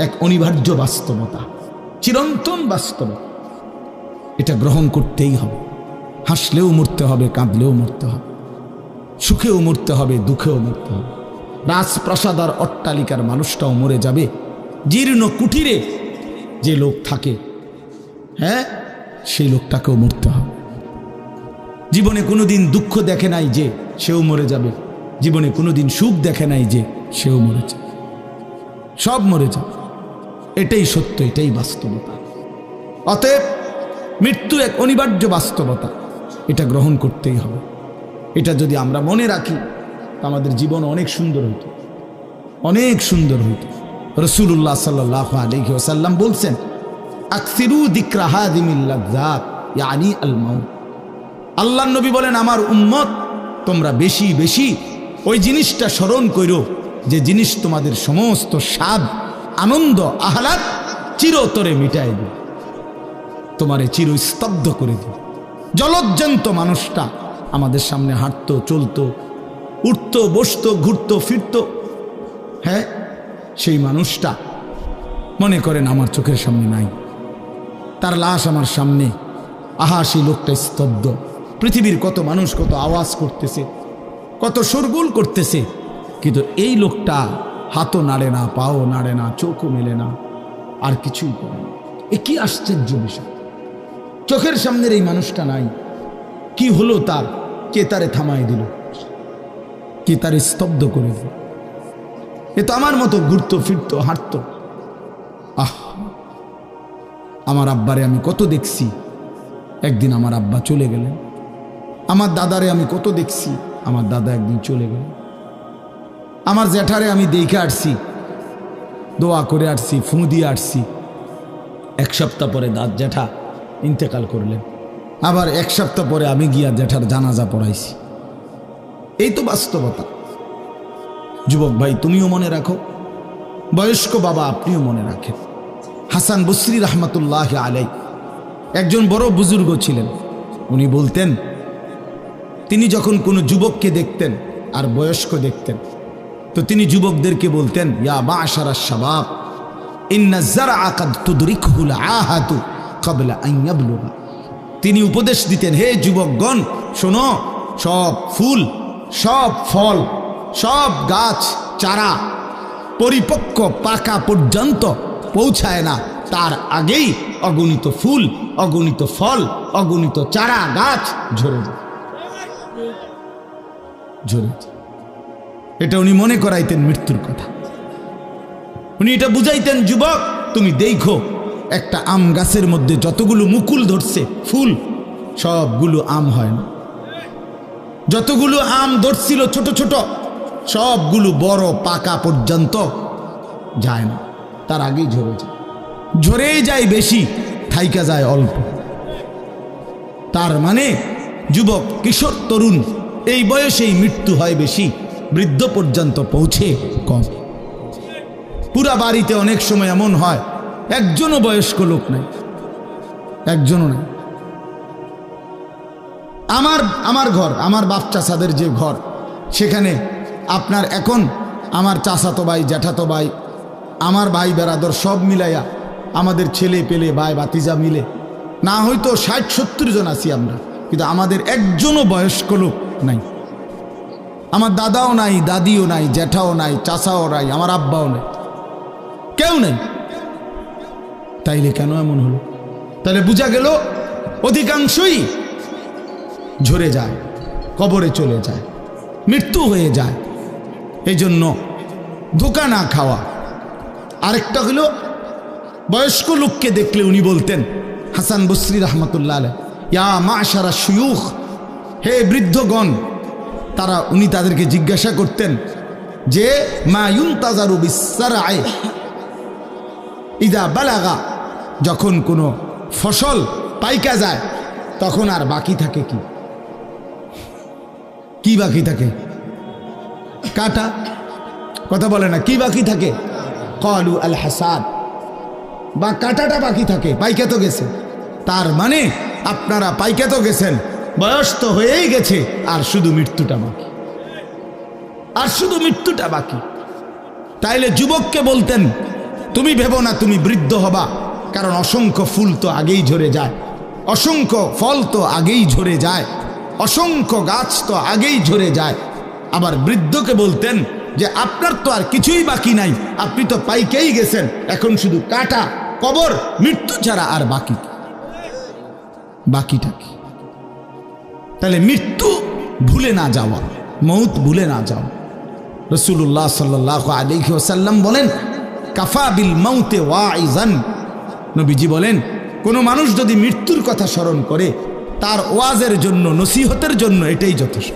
এক অনিবার্য বাস্তবতা, চিরন্তন বাস্তবতা, এটা গ্রহণ করতেই হবে। হাসলেও মরতে হবে, কাঁদলেও মরতে হবে, সুখেও মরতে হবে, দুঃখেও মরতে হবে। রাজপ্রাসাদ আর অট্টালিকার মানুষটাও মরে যাবে, জীর্ণ কুঠিরে যে লোক থাকে, হ্যাঁ, সেই লোকটাকেও মরতে হবে। জীবনে কোনোদিন দুঃখ দেখে নাই যে সেও মরে যাবে, জীবনে কোনোদিন সুখ দেখে নাই যে সেও মরে যাবে, সব মরে যাবে। এটাই সত্য, এটাই বাস্তবতা। অতএব মৃত্যু এক অনিবার্য বাস্তবতা, এটা গ্রহণ করতেই হবে। এটা যদি আমরা মনে রাখি আমাদের জীবন অনেক সুন্দর হইত, অনেক সুন্দর হইত। রাসূলুল্লাহ সাল্লাল্লাহু আলাইহি ওয়াসাল্লাম বলছেন, আকসিরু যিকরা হাযিমিল লাযযাত ইয়ানি আল মাউত। আল্লাহর নবী বলেন, আমার উম্মত তোমরা বেশি বেশি ওই জিনিসটা স্মরণ করো যে জিনিস তোমাদের সমস্ত স্বাদ, আনন্দ, আহ্লাদ চিরতরে মিটায় দিবে, তোমারে চিরস্তব্ধ করে দিবে। জলজ্জান্ত মানুষটা আমাদের সামনে হাঁটতো, চলতো, উঠতো, বসতো, ঘুরতো, ফিরতো, হ্যাঁ, সেই মানুষটা মনে করেন আমার চোখের সামনে নাই, তার লাশ আমার সামনে, আহা সেই লোকটা স্তব্ধ। পৃথিবীর কত মানুষ কত আওয়াজ করতেছে, কত শোরগোল করতেছে, কিন্তু এই লোকটা হাতও নাড়ে না, পাও নাড়ে না, চোখও মেলে না, আর কিছুই করে না। এ কি আশ্চর্য বিষয়! চোখের সামনের এই মানুষটা নাই, কি হলো তার? কে তারে থামাই দিল? কে তারে স্তব্ধ করে দিল? এ তো আমার মতো ঘুরতো, ফিরতো, হাঁটতো। আহ, আমার আব্বারে আমি কত দেখছি, একদিন আমার আব্বা চলে গেলেন। আমার দাদারে আমি কত দেখছি, আমার দাদা একদিন চলে গেলেন। আমার জ্যাঠারে আমি দেখে আসছি, দোয়া করে আসছি, ফু দিয়ে আসছি। এক সপ্তাহ পরে জ্যাঠা ইন্তেকাল করলেন, আবার এক সপ্তাহ পরে আমি গিয়া জ্যাঠার জানাজা পড়াইছি। এই তো বাস্তবতা। যুবক ভাই, তুমিও মনে রাখো, বয়স্ক বাবা আপনিও মনে রাখেন। হাসান বসরি রহমতুল্লাহ আলাই একজন বড় বুজুর্গ ছিলেন। উনি বলতেন, তিনি যখন কোনো যুবককে দেখতেন আর বয়স্ক দেখতেন, তো তিনি যুবকদেরকে বলতেন, ইয়া মা'শারাশ শাবাব ইন্না যারআ কাদ তুদরিকুল আহাতু ক্বাবলা আন ইয়াবলুগা। তিনি উপদেশ দিতেন, হে যুবকগণ শোনো, সব ফুল, সব ফল, সব গাছ চারা পরিপক্ক পাকা পর্যন্ত পৌঁছায় না, তার আগেই অগণিত ফুল, অগণিত ফল, অগণিত চারা গাছ ঝরে যায়, ঝরে যায়। এটা উনি মনে করাইতেন মৃত্যুর কথা। উনি এটা বুঝাইতেন, যুবক তুমি দেখো, একটা আম গাছের মধ্যে যতগুলো মুকুল ধরছে ফুল, সবগুলো আম হয় না। যতগুলো আম ধরছিল ছোট ছোট, সবগুলো বড় পাকা পর্যন্ত যায় না, তার আগেই ঝরে যায়। ঝরেই যায় বেশি, থাইকা যায় অল্প। তার মানে যুবক, কিশোর, তরুণ এই বয়সেই মৃত্যু হয় বেশি, বৃদ্ধ পর্যন্ত পৌঁছে কম। পুরা বাড়িতে অনেক সময় এমন হয় একজনও বয়স্ক লোক নাই, একজনও নাই। আমার ঘর, আমার বাপ চাচাদের যে ঘর, সেখানে আপনার এখন আমার চাচাতো ভাই, জ্যাঠাতো ভাই, আমার ভাই বেরাদর সব মিলাইয়া আমাদের ছেলে পেলে ভাই ভাতিজা মিলে না হয়তো 60-70 জন আছি আমরা, কিন্তু আমাদের একজনও বয়স্ক লোক নাই। আমার দাদাও নাই, দাদিও নাই, জ্যাঠাও নাই, চাচাও নাই, আমার আব্বাও নাই, কেউ নেই। তাইলে কেন এমন হলো? তাহলে বোঝা গেল অধিকাংশই ঝরে যায়, কবরে চলে যায়, মৃত্যু হয়ে যায়। এই জন্য ধোঁকা না খাওয়া। আরেকটা হলো, বয়স্ক লোককে দেখলে উনি বলতেন, হাসান বসরি রহমতুল্লাহ আলাইহি, ইয়া মা'শারা শুয়ুখ, হে বৃদ্ধগণ। উনি তাদেরকে জিজ্ঞাসা করতেন যে, মা ইউনতাজারু বিসসারআ ইযা বালাগা, যখন কোনো ফসল পাইকা যায় তখন আর বাকি থাকে কি? কি বাকি থাকে? কাটা। কথা বলে না, কি বাকি থাকে? ক্বালু আল হাসাদ, বা কাটাটা বাকি থাকে, পাইকা তো গেছে। তার মানে আপনারা পাইকা তো গেছেন, বয়স তো হয়েই গেছে, আর শুধু মৃত্যুটা বাকি, আর শুধু মৃত্যুটা বাকি। তাইলে যুবককে বলতেন, তুমি ভেবো না তুমি বৃদ্ধ হবা, কারণ অসংখ্য ফুল তো আগেই ঝরে যায়, অসংখ্য ফল তো আগেই ঝরে যায়, অসংখ্য গাছ তো আগেই ঝরে যায়। আবার বৃদ্ধকে বলতেন, যে আপনার তো আর কিছুই বাকি নাই, আপনি তো পাইকেই গেছেন, এখন শুধু কাটা, কবর, মৃত্যু ছাড়া আর বাকিটা কি? তাহলে মৃত্যু ভুলে না যাওয়া, মৌত ভুলে না যাওয়া। রাসূলুল্লাহ সাল্লাল্লাহু আলাইহি ওয়াসাল্লাম বলেন, কাফা বিল মাউতে ওয়াইজান। নবীজি বলেন, কোনো মানুষ যদি মৃত্যুর কথা স্মরণ করে তার ওয়াজের জন্য, নসিহতের জন্য এটাই যথেষ্ট,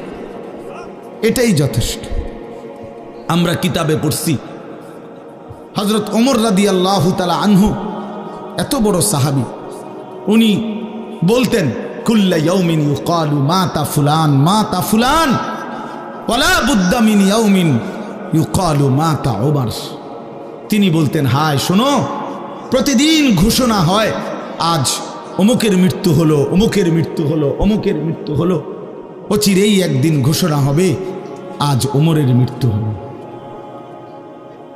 এটাই যথেষ্ট। আমরা কিতাবে পড়ছি হযরত ওমর রাদিয়াল্লাহু তাআলা আনহু, এত বড় সাহাবী, উনি বলতেন, কুল্লা ইয়াউমিন ইউকালু মাতা ফুলান মাতা ফুলান ওয়ালা বুদ্দা মিন ইয়াউমিন ইউকালু মাতা ওমর। তিনি বলতেন, হায় শোনো, প্রতিদিন ঘোষণা হয় আজ অমুকের মৃত্যু হলো, অমুকের মৃত্যু হলো, অমুকের মৃত্যু হলো। অচিরেই একদিন ঘোষণা হবে আজ ওমরের মৃত্যু হলো,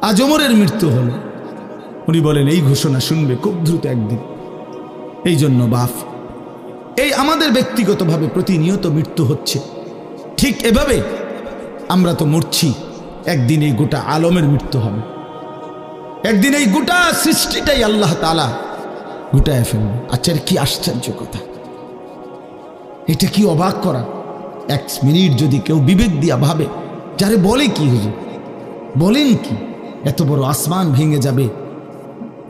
আজ ওমরের মৃত্যু হলো। উনি বলেন, এই ঘোষণা শুনবে খুব দ্রুত একদিন। এই জন্য বাপ, এই আমাদের ব্যক্তিগতভাবে প্রতিনিয়ত মৃত্যু হচ্ছে, ঠিক এভাবে আমরা তো মরছি, একদিন এই গোটা আলমের মৃত্যু হবে, একদিন এই গোটা সৃষ্টিটাই আল্লাহ তাআলা গুটায় ফেলবে। আচ্ছা, কি আশ্চর্য কথা, এটা কি অবাক করা। এক মিনিট যদি কেউ বিবেক দিয়া ভাবে, যারে বলে কি হুজুর, বলেন কি, এত বড় আসমান ভেঙে যাবে,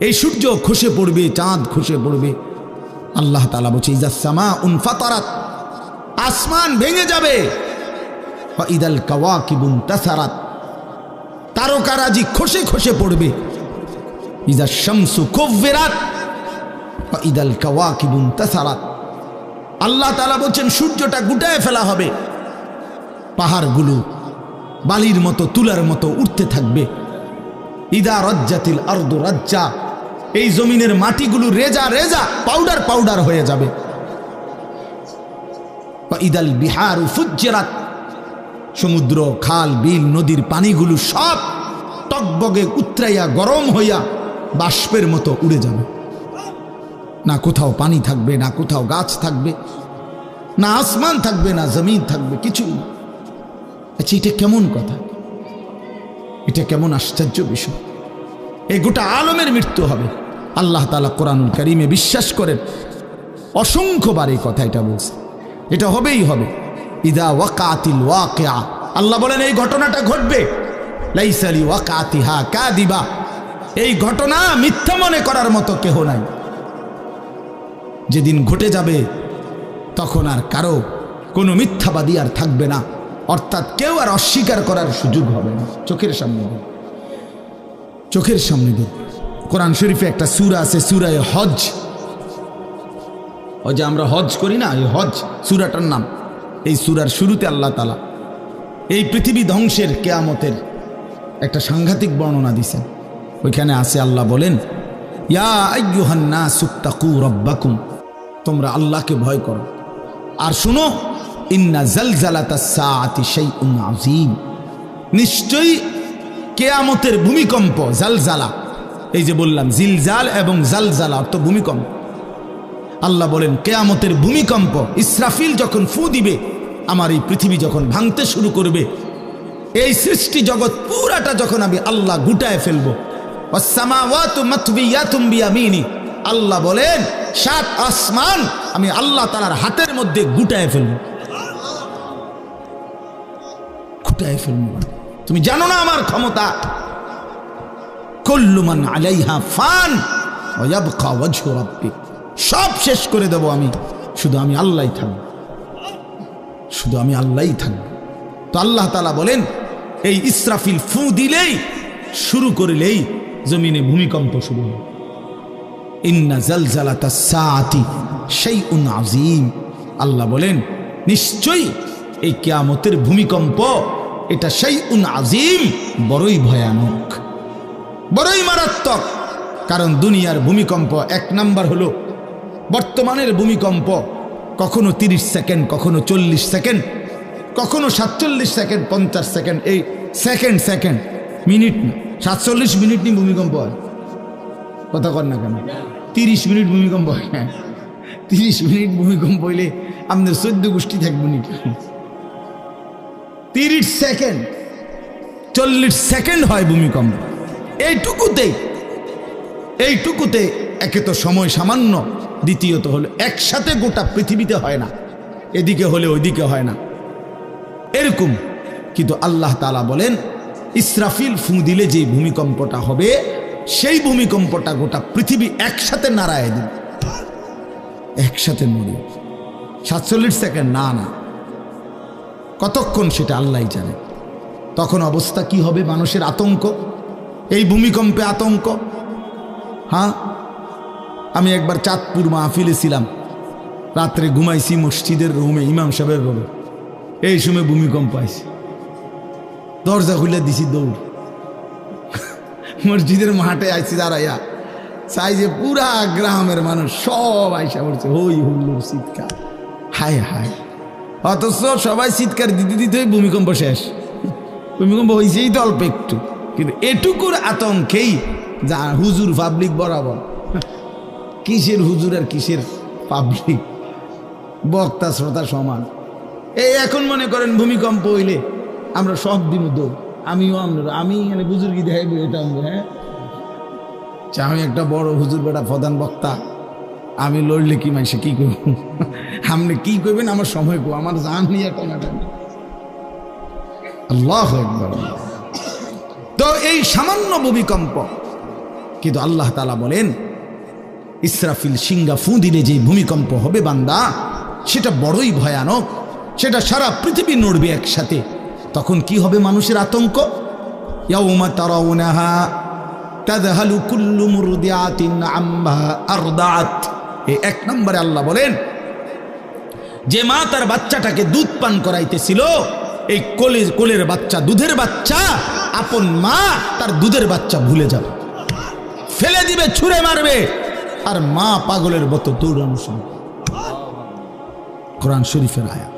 এই সূর্য খসে পড়বে, চাঁদ খসে পড়বে। আল্লাহ তাআলা বলছে, ইজা সামাউন ফাতারাত, আসমান ভেঙে যাবে, ওয়া ইদাল কাওয়াকিবুন তাসারাত, তারকারাজি খসে খসে পড়বে, ইজা শামসু কুব্বিরাত ওয়া ইদাল কাওয়াকিবুন তাসারাত। আল্লাহ তাআলা বলছেন, সূর্যটা গুটায় ফেলা হবে, পাহাড়গুলো বালির মতো, তুলার মতো উঠতে থাকবে। ইদা রাজ্জাতিল আরদু রাজ্জা, এই জমিনের মাটিগুলো রেজা রেজা, পাউডার পাউডার হয়ে যাবে। ওয়া ইদাল বিহারু ফুজ্জিরাত, সমুদ্র, খাল, বিল, নদীর পানিগুলো সব টকবগে উতরাইয়া গরম হইয়া বাষ্পের মতো উড়ে যাবে। না কোথাও পানি থাকবে, না কোথাও গাছ থাকবে, না আসমান থাকবে, না জমিন থাকবে, কিছু। আচ্ছা, এটা কেমন কথা, এটা কেমন আশ্চর্য বিষয়। এই গোটা আলমের মৃত্যু হবে। আল্লাহ তাআলা কোরআনুল কারীমে বিশ্বাস করেন, অসংখ্যবার এই কথা এটা বলছে, এটা হবেই হবে। ইদা ওয়াকাতিল ওয়াকিয়া, আল্লাহ বলেন এই ঘটনাটা ঘটবে। লাইসা লি ওয়াকাতিহা কাযিবা, এই ঘটনা মিথ্যা মনে করার মতো কেহ নাই। যেদিন ঘটে যাবে তখন আর কারো কোনো মিথ্যাবাদী আর থাকবে না, অর্থাৎ কেউ আর অস্বীকার করার সুযোগ হবে না। চোখের সামনে দিন, চোখের সামনে দিন। কোরআন শরীফে একটা সূরা আছে, সূরা হজ। ওই যে আমরা হজ করি না, এই হজ সূরাটার নাম। এই সূরার শুরুতে আল্লাহ তাআলা এই পৃথিবী ধ্বংসের, কিয়ামতের একটা সাংঘাতিক বর্ণনা দিয়েছেন। ওইখানে আছে, আল্লাহ বলেন, ইয়া আইয়ুহান নাসুত্তাকু রাব্বাকুম, তোমরা আল্লাহকে ভয় করো। আর শুনো, ইন্না জালজালাতাস সাআতি শাইউন আযীম, নিশ্চয়ই কিয়ামতের ভূমিকম্প, জালজালা, এই যে বললাম জিলজাল এবং জালজালা অর্থ ভূমিকম্প। আল্লাহ বলেন, কিয়ামতের ভূমিকম্প, ইসরাফিল যখন ফু দিবে, আমার এই পৃথিবী যখন ভাঙতে শুরু করবে, এই সৃষ্টি জগৎ পুরাটা যখন আমি আল্লাহ গুটায় ফেলবো। ওয়াস সামাওয়াতু মাতবিয়াতুম বিয়ামিনি, আল্লাহ বলেন 7 আসমান আমি আল্লাহ তাআলার হাতের মধ্যে গুটায় ফেলবো, গুটায় ফেলবো। তুমি জানো না আমার ক্ষমতা। কুল্লু মান আলাইহা ফান ওয়া ইয়াবকা ওয়াজহু রাব্বিক, সব শেষ করে দেব আমি, শুধু আমি আল্লাহই থাকবো, শুধু আমি আল্লাহই থাকবো। তো আল্লাহ তাআলা বলেন, এই ইসরাফিল ফু দিলেই, শুরু করলেই জমিনে ভূমিকম্প শুরু হবে। ইন্না জালজালাতাস সাআতি শাইউন আযীম, আল্লাহ বলেন নিশ্চয়ই এই কিয়ামতের ভূমিকম্প, এটা শাইউন আযীম, বড়ই ভয়ানক, বড়ই মারাত্মক। কারণ দুনিয়ার ভূমিকম্প, এক নাম্বার হলো বর্তমানের ভূমিকম্প, কখনো 30 সেকেন্ড, কখনো 40 সেকেন্ড, কখনো 47 সেকেন্ড, 50 সেকেন্ড, এই সেকেন্ড, মিনিট না, 47 মিনিট নিয়ে ভূমিকম্প হয়। কথা কর না কেন, 30 মিনিট ভূমিকম্প হয়। 30 মিনিট ভূমিকম্প হইলে আমাদের 14 গোষ্ঠী থাকবো নি। 30 সেকেন্ড, 40 সেকেন্ড হয় ভূমিকম্প। এইটুকুতে একে তো সময় সামান্য, দ্বিতীয়ত হলো একসাথে গোটা পৃথিবীতে হয় না, এদিকে হলে ওইদিকে হয় না এরকম। কিন্তু আল্লাহ তাআলা বলেন ইসরাফিল ফু দিলে যে ভূমিকম্পটা হবে, সেই ভূমিকম্পটা গোটা পৃথিবী একসাথে নাড়ায় দিবে, একসাথে নড়ে। 47 সেকেন্ড না, কতক্ষণ সেটা আল্লাহই জানে। তখন অবস্থা কি হবে? মানুষের আতঙ্ক, এই ভূমিকম্পে আতঙ্ক। হ্যাঁ, আমি একবার চাঁদপুর মাহফিলে ছিলাম, রাত্রে ঘুমাইছি মসজিদের রুমে, ইমাম সাহেবের রুমে। এই সময় ভূমিকম্প আইছে, দরজা খুলে দিছি দৌড়, মসজিদের মাঠে আইছি দাঁড়াইয়া, চাই যে পুরা গ্রামের মানুষ সব আইসা পড়ছে, হই হুল্লোড় চিৎকার, হায় হায়। অথচ সবাই চিৎকার দিতে দিতে ভূমিকম্প শেষ। ভূমিকম্প হয়েছেই তো অল্প একটু, কিন্তু এটুকুর আতঙ্কেই যা হুজুর পাবলিক বরাবর। কিসের হুজুর আর কিসের পাবলিক, বক্তা শ্রোতা সমান। এই এখন মনে করেন ভূমিকম্প হইলে আমরা সব দিন দৌড়, আমি মানে বুজুর্গি দেখাইব এটা আমরা। হ্যাঁ, আমি একটা বড় হুজুর বেটা প্রধান বক্তা, আমি লড়লে কি মানুষে কি করব, আপনি কি করবেন আমার সময় কো, আমার জান নিয়ে টানাটানি। আল্লাহু আকবার। তো এই সামান্য ভূমিকম্প, কিন্তু আল্লাহ তাআলা বলেন ইসরাফিল সিংহা ফু দিলে যে ভূমিকম্প হবে বান্দা, সেটা বড়ই ভয়ানক, সেটা সারা পৃথিবী নড়বে একসাথে। তখন কি হবে মানুষের আতঙ্ক? ইয়াউমা তারাউনাহা তাযহালু কুল্লু মুরদিআতিন আম্মা আরদাআত। এই 1 নম্বরে আল্লাহ বলেন যে মা তার বাচ্চাটাকে দুধ পান করাইতেছিল, এই কোলের বাচ্চা, দুধের বাচ্চা, আপন মা তার দুধের বাচ্চা ভুলে যাবে, ফেলে দিবে, ছুঁড়ে মারবে, আর মা পাগলের মতো দৌড়ানো শুরু। কোরআন শরীফের আয়াত।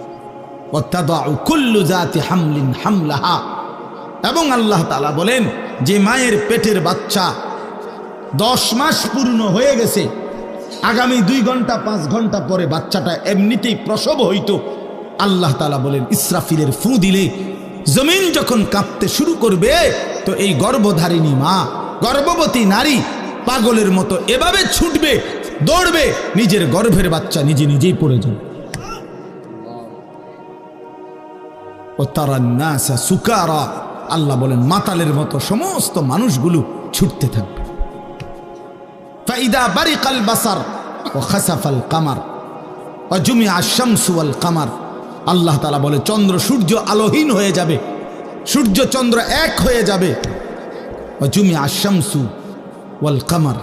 ওয়াতাদাউ কুল্লু যাতি হামলিন হামলাহা। এবং আল্লাহ তাআলা বলেন যে মায়ের পেটের বাচ্চা 10 মাস পূর্ণ হয়ে গেছে, আগামী 2 ঘন্টা 5 ঘন্টা পরে বাচ্চাটা এমনিতেই প্রসব হইতো, আল্লাহ তাআলা বলেন ইসরাফিলের ফু দিলে জমিন যখন কাঁপতে শুরু করবে, তো এই গর্ভধারিণী মা, গর্ভবতী নারী পাগলের মতো এভাবে ছুটবে, দৌড়বে, নিজের গর্ভের বাচ্চা নিজেই পড়ে যাবে। ও তারান নাসা সুকারা, আল্লাহ বলেন মাতালের মতো সমস্ত মানুষগুলো ছুটতে থাকবে। ফাইদা বারিকাল বাসার ওয়া খাসাফাল কামার ওয়া জুমিআ আশ-শামসু ওয়াল কামার। আল্লাহ তাআলা বলে চন্দ্র সূর্য আলোহীন হয়ে যাবে, সূর্য চন্দ্র এক হয়ে যাবে। ওয়া জুমিআ আশ-শামসু ওয়াল কামার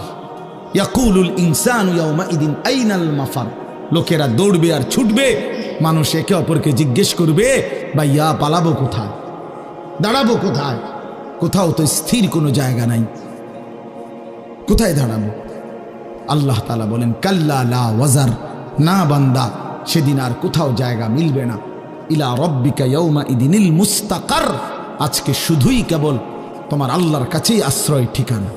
ইয়াকুলুল ইনসানু ইয়াউমাইদিন আইনাল মাফার। লোকেরা দৌড়বে আর ছুটবে, মানুষ একে অপরকে জিজ্ঞেস করবে ভাইয়া পালাবো কোথায়, দাঁড়াবো কোথায়? কোথাও তো স্থির কোনো জায়গা নাই, কোথায় দাঁড়াবো? আল্লাহ তাআলা বলেন কাল্লা লা ওয়াজার, না বান্দা, সেদিন আর কোথাও জায়গা মিলবে না। ইলা রব্বিকা ইয়াউমাইদিনিল মুস্তাকার, আজকে শুধুই কেবল তোমার আল্লাহর কাছেই আশ্রয় ঠিকানা।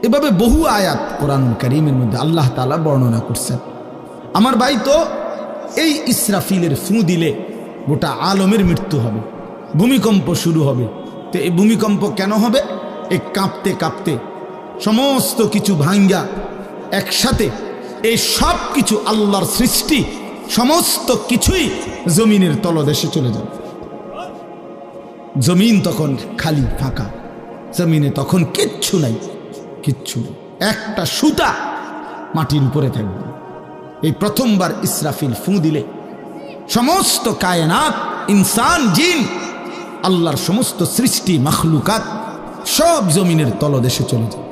এভাবে বহু আয়াত কোরআনুল কারীমের মধ্যে আল্লাহ তাআলা বর্ণনা করছেন। আমার ভাই, তো এই ইসরাফিলের ফু দিলে গোটা আলমের মৃত্যু হবে, ভূমিকম্প শুরু হবে। তো এই ভূমিকম্প কেন হবে? এই কাঁপতে কাঁপতে সমস্ত কিছু ভাঙ্গা একসাথে, এই সব কিছু আল্লাহর সৃষ্টি, সমস্ত কিছুই জমিনের তলদেশে চলে যাবে। জমিন তখন খালি ফাঁকা, জমিনে তখন কিচ্ছু নাই, কিচ্ছু নেই, একটা সুতা মাটির উপরে থাকবে। এই প্রথমবার ইসরাফিল ফু দিলে সমস্ত কায়নাত, ইনসান, জিন, আল্লাহর সমস্ত সৃষ্টি, মাখলুকাত সব জমিনের তলদেশে চলে যায়।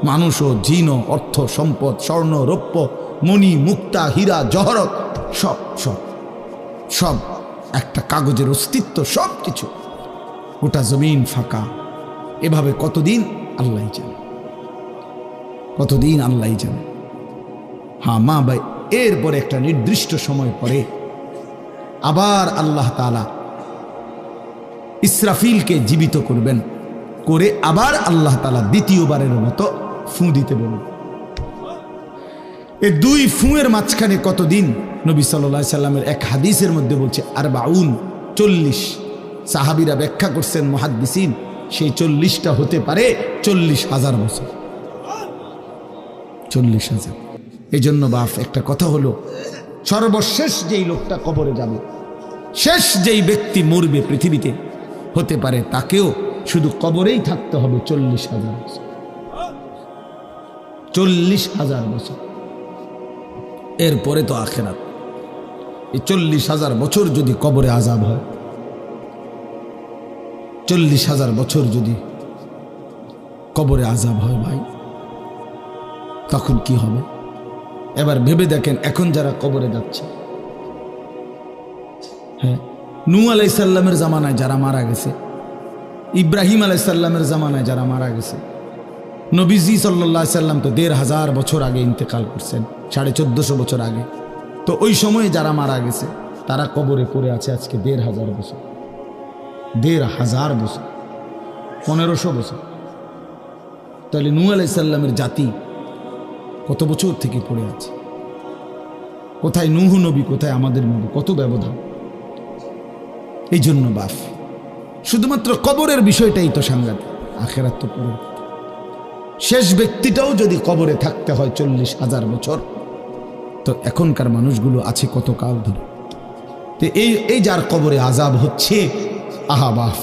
মানুষ ও জিন ও অর্থ সম্পদ, স্বর্ণ রৌপ্য, মণি মুক্তা, হীরা জহরত, সব সব সব একটা কাগজের অস্তিত্ব, সব কিছু, গোটা জমিন ফাঁকা। এভাবে কতদিন আল্লাহ জানে, কতদিন আল্লাহ জানে। হ্যাঁ মা ভাই, এরপরে একটা নির্দিষ্ট সময় পরে আবার আল্লাহ তাআলা ইসরাফিলকে জীবিত করবেন, করে আবার আল্লাহ তাআলা দ্বিতীয়বারের মতো ফু দিতে বলবেন। এই 2 ফুঁয়ের মাঝখানে কতদিন? নবী সাল্লাল্লাহু আলাইহি সাল্লামের এক হাদিসের মধ্যে বলছে 40, সাহাবীরা ব্যাখ্যা করছেন মুহাদ্দিসিন, সেই 40টা হতে পারে 40,000 বছর। 40,000। এই জন্য বাপ একটা কথা হলো, সর্বশেষ যেই লোকটা কবরে যাবে, শেষ যেই ব্যক্তি মরবে পৃথিবীতে, হতে পারে তাকেও শুধু কবরেই থাকতে হবে 40,000 বছর। 40,000 বছর, এরপরে তো আখিরাত। এই 40,000 বছর যদি কবরে আযাব হয়, 40,000 বছর যদি কবরে আযাব হয় ভাই, তখন কি হবে? এবার ভেবে দেখেন, এখন যারা কবরে যাচ্ছে, হ্যাঁ, নূহ আলাইহিস সালামের জামানায় যারা মারা গেছে, ইব্রাহিম আলাইহিস সালামের জামানায় যারা মারা গেছে, নবীজি সাল্লাল্লাহু আলাইহি সাল্লাম তো 1,500 বছর আগে ইন্তেকাল করছেন, 1450 বছর আগে। তো ওই সময়ে যারা মারা গেছে তারা কবরে পড়ে আছে আজকে 1,500 বছর, 1,500 বছর, 1500 বছর। তাহলে নূহ আলাইহিস সালামের জাতি কত বছর থেকে পড়ে আছে? কোথায় নূহ নবী, কোথায় আমাদের নবী? কত ব্যবধান! এই জন্য বাপ, শুধুমাত্র কবরের বিষয়টাই তো সাংঘাতিক, আখিরাত তো পুরো। শেষ ব্যক্তিটাও যদি কবরে থাকতে হয় 40,000 বছর, তো এখনকার মানুষগুলো আছে কত কাল ধরে। তো এই যার কবরে আযাব হচ্ছে, আহা বাপ,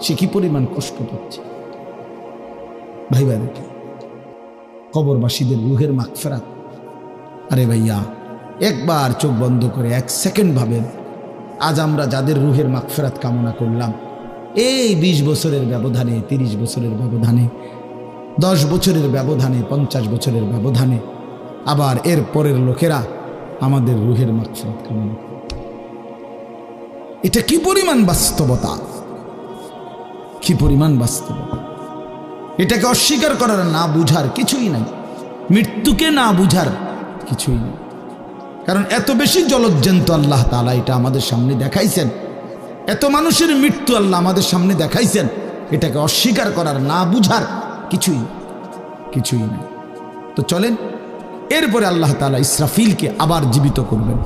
সে কি পরিমাণ কষ্ট পাচ্ছে ভাই ভাই। দেখে কবরবাসীদের রুহের মাগফিরাত। আরে ভাইয়া, একবার চোখ বন্ধ করে 1 সেকেন্ড ভাবেন, আজ আমরা যাদের রুহের মাগফিরাত কামনা করলাম, এই 20 বছরের ব্যবধানে, 30 বছরের ব্যবধানে, 10 বছরের ব্যবধানে, 50 বছরের ব্যবধানে, আবার এর পরের লোকেরা আমাদের রুহের মাগফিরাত কামনা করে। এটা কি পরিমাণ বাস্তবতা, কি পরিমাণ বাস্তবতা! এটাকে অস্বীকার করার, না বুঝার কিছুই নাই, মৃত্যুকে না বুঝার কিছুই নেই। কারণ এত বেশি জলজ্জান্ত আল্লাহ তাআলা এটা আমাদের সামনে দেখাইছেন, এত মানুষের মৃত্যু আল্লাহ আমাদের সামনে দেখাইছেন, এটাকে অস্বীকার করার, না বুঝার কিছুই নেই। তো চলেন, এরপরে আল্লাহ তাআলা ইসরাফিলকে আবার জীবিত করবেন।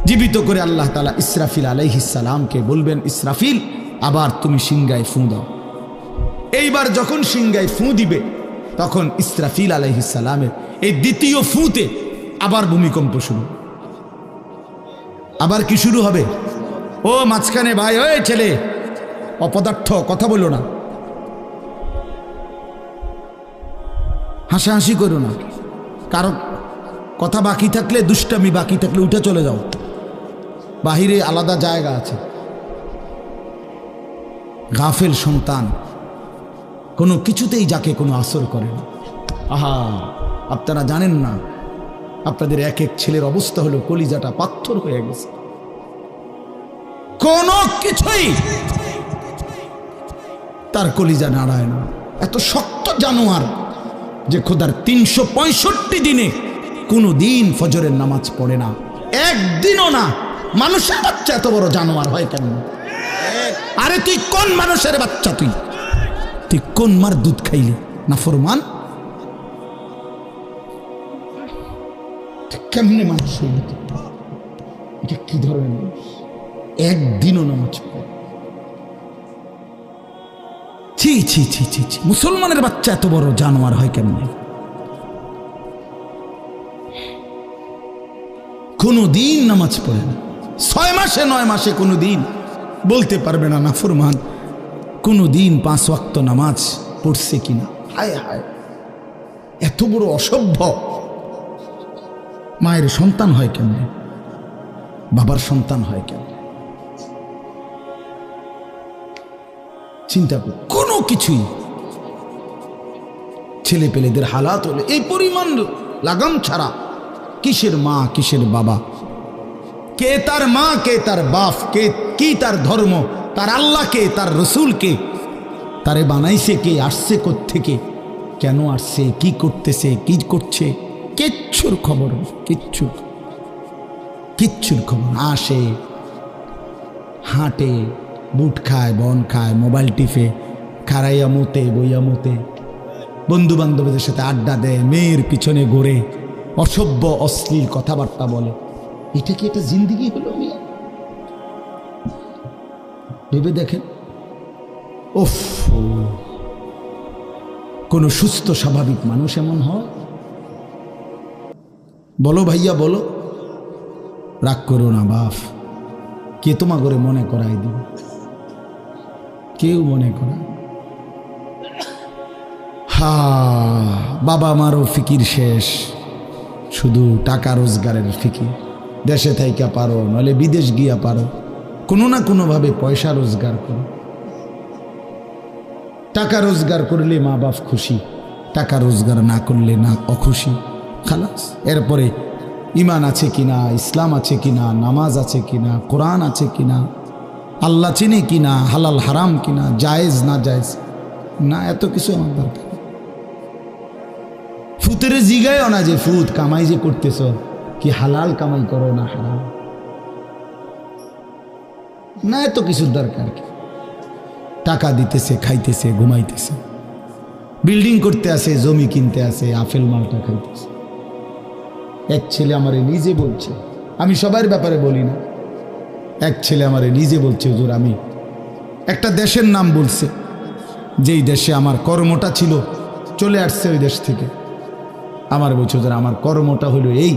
জীবিত করে আল্লাহ তাআলা ইসরাফিল আলাইহিস সালামকে বলবেন, ইসরাফিল, আবার তুমি সিংহায় ফুঁ দাও। এইবার যখন সিংহায় ফুঁ দিবে, তখন ইসরাফিল আলাইহিস সালামের এই দ্বিতীয় ফুঁতে আবার ভূমিকম্প শুরু। আবার কি শুরু হবে? ও মাঝখানে ভাই, ওই ছেলে অপদার্থ, কথা বলো না, হাসাহাসি করো না, কারো কথা বাকি থাকলে, দুষ্টামি বাকি থাকলে উঠে চলে যাও, বাহিরে আলাদা জায়গা আছে। গাফেল সন্তান কোনো কিছুতেই যাকে কোনো আসর করে না। আহা, আপনারা জানেন না, আপনাদের এক এক ছেলের অবস্থা হলো কলিজাটা পাথর হয়ে গেছে, কোনো কিছুই তার কলিজা নাড়ায় না। এত শক্ত জানোয়ার যে খোদার 365 দিনে কোনো দিন ফজরের নামাজ পড়ে না, একদিনও না। মানুষের বাচ্চা এত বড় জানোয়ার হয় কেন? আরে তুই কোন মানুষের বাচ্চা? তুই কোন মার দুধ খাইলি? নাফরমান। কেমনে মানুষ হইল? এটা কি ধরনের মানুষ? একদিনও নামাজ পড়ে? ছি ছি ছি ছি ছি, মুসলমানের বাচ্চা এত বড় জানোয়ার হয় কেমনে? কোনো দিন নামাজ পড়ে না, 6 মাসে 9 মাসে কোনো দিন বলতে পারবে না নাফরমান কোনো দিন 5 ওয়াক্ত নামাজ পড়ছে কিনা। হায় হায়, এত বড় অসভ্য মায়ের সন্তান হয় কেমনে? বাবার সন্তান হয় কেমনে? চিন্তা কর। কোনো কিছুই ছেলে পেলেদের হালাত হলে এই পরিমাণ লাগাম ছাড়া, কিসের মা কিসের বাবা, কে তার মা কে তার বাপ, কে কি তার ধর্ম, তার আল্লাহকে, তার রসুলকে, তারে বানাইছে কে, আসছে কোত্থেকে, কেন আসছে, কি করতেছে, কি করছে, কিচ্ছুর খবর, কিচ্ছুর খবর। আসে, হাঁটে, বুট খায়, বন খায়, মোবাইল টিপে, খারাইয়া মতে, বইয়া মতে, বন্ধু বান্ধবদের সাথে আড্ডা দেয়, মেয়ের পিছনে ঘোরে, অসভ্য অশ্লীল কথাবার্তা বলে। এটা কি একটা জিন্দিগি হলো? ভেবে দেখেন। ওফ, কোন সুস্থ স্বাভাবিক মানুষ এমন হয়? বলো ভাইয়া বলো, রাগ করো না বাপ, কে তোমা করে মনে করাই দিবে? কেউ মনে করা। হা, বাবা মারও ফিকির শেষ, শুধু টাকা রোজগারের ফিকির। দেশে থাইকা পারো, নইলে বিদেশ গিয়া পারো, কোনো না কোনোভাবে পয়সা রোজগার করো। টাকা রোজগার করলে মা বাপ খুশি, টাকা রোজগার না করলে না অখুশি, খালাস। এরপরে ইমান আছে কিনা, ইসলাম আছে কিনা, নামাজ আছে কিনা, কোরআন আছে কিনা, আল্লাহ চিনে কিনা, হালাল হারাম কিনা, জায়েজ না জায়েজ না, এত কিছু আমার দরকার। ফুতের জিগায় না যে ফুত কামাই যে করতেছ, কি হালাল কামাই করো না হারাম না, এত কিছুর দরকার কি? টাকা দিতেছে, খাইতেছে, ঘুমাইতেছে, বিল্ডিং করতে আসে, জমি কিনতে আসে, আপেল মালটা খাইতেছে। এক ছেলে আমারে নিজে বলছে, আমি সবার ব্যাপারে বলি না, এক ছেলে আমারে নিজে বলছে, হুজুর আমি একটা দেশের নাম বলছে, যেই দেশে আমার কর্মটা ছিল, চলে আসছে ওই দেশ থেকে। আমার বলছে, হুজুর আমার কর্মটা হলো এই,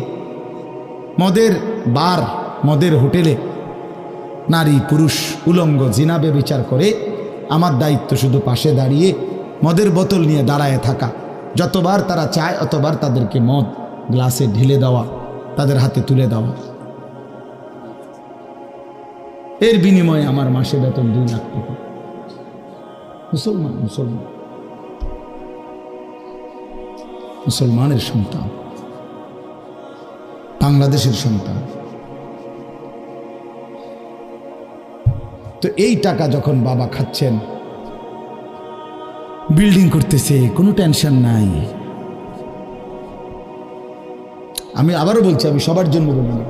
মদের বার, মদের হোটেলে নারী পুরুষ উলঙ্গ জিনাবে বিচার করে, আমার দায়িত্ব শুধু পাশে দাঁড়িয়ে মদের বোতল নিয়ে দাঁড়ায় থাকা, যতবার তারা চায় অতবার তাদেরকে মদ গ্লাসে ঢেলে দেওয়া, তাদের হাতে তুলে দেওয়া। এর বিনিময়ে আমার মাসে বেতন 2 লাখ টাকা। মুসলমান, মুসলমান, মুসলমানের সন্তান, বাংলাদেশের সন্তান। তো এই টাকা যখন বাবা খাচ্ছেন, বিল্ডিং করতেছে, কোনো টেনশন নাই। আমি আবারও বলছি, আমি সবার জন্য বলি না,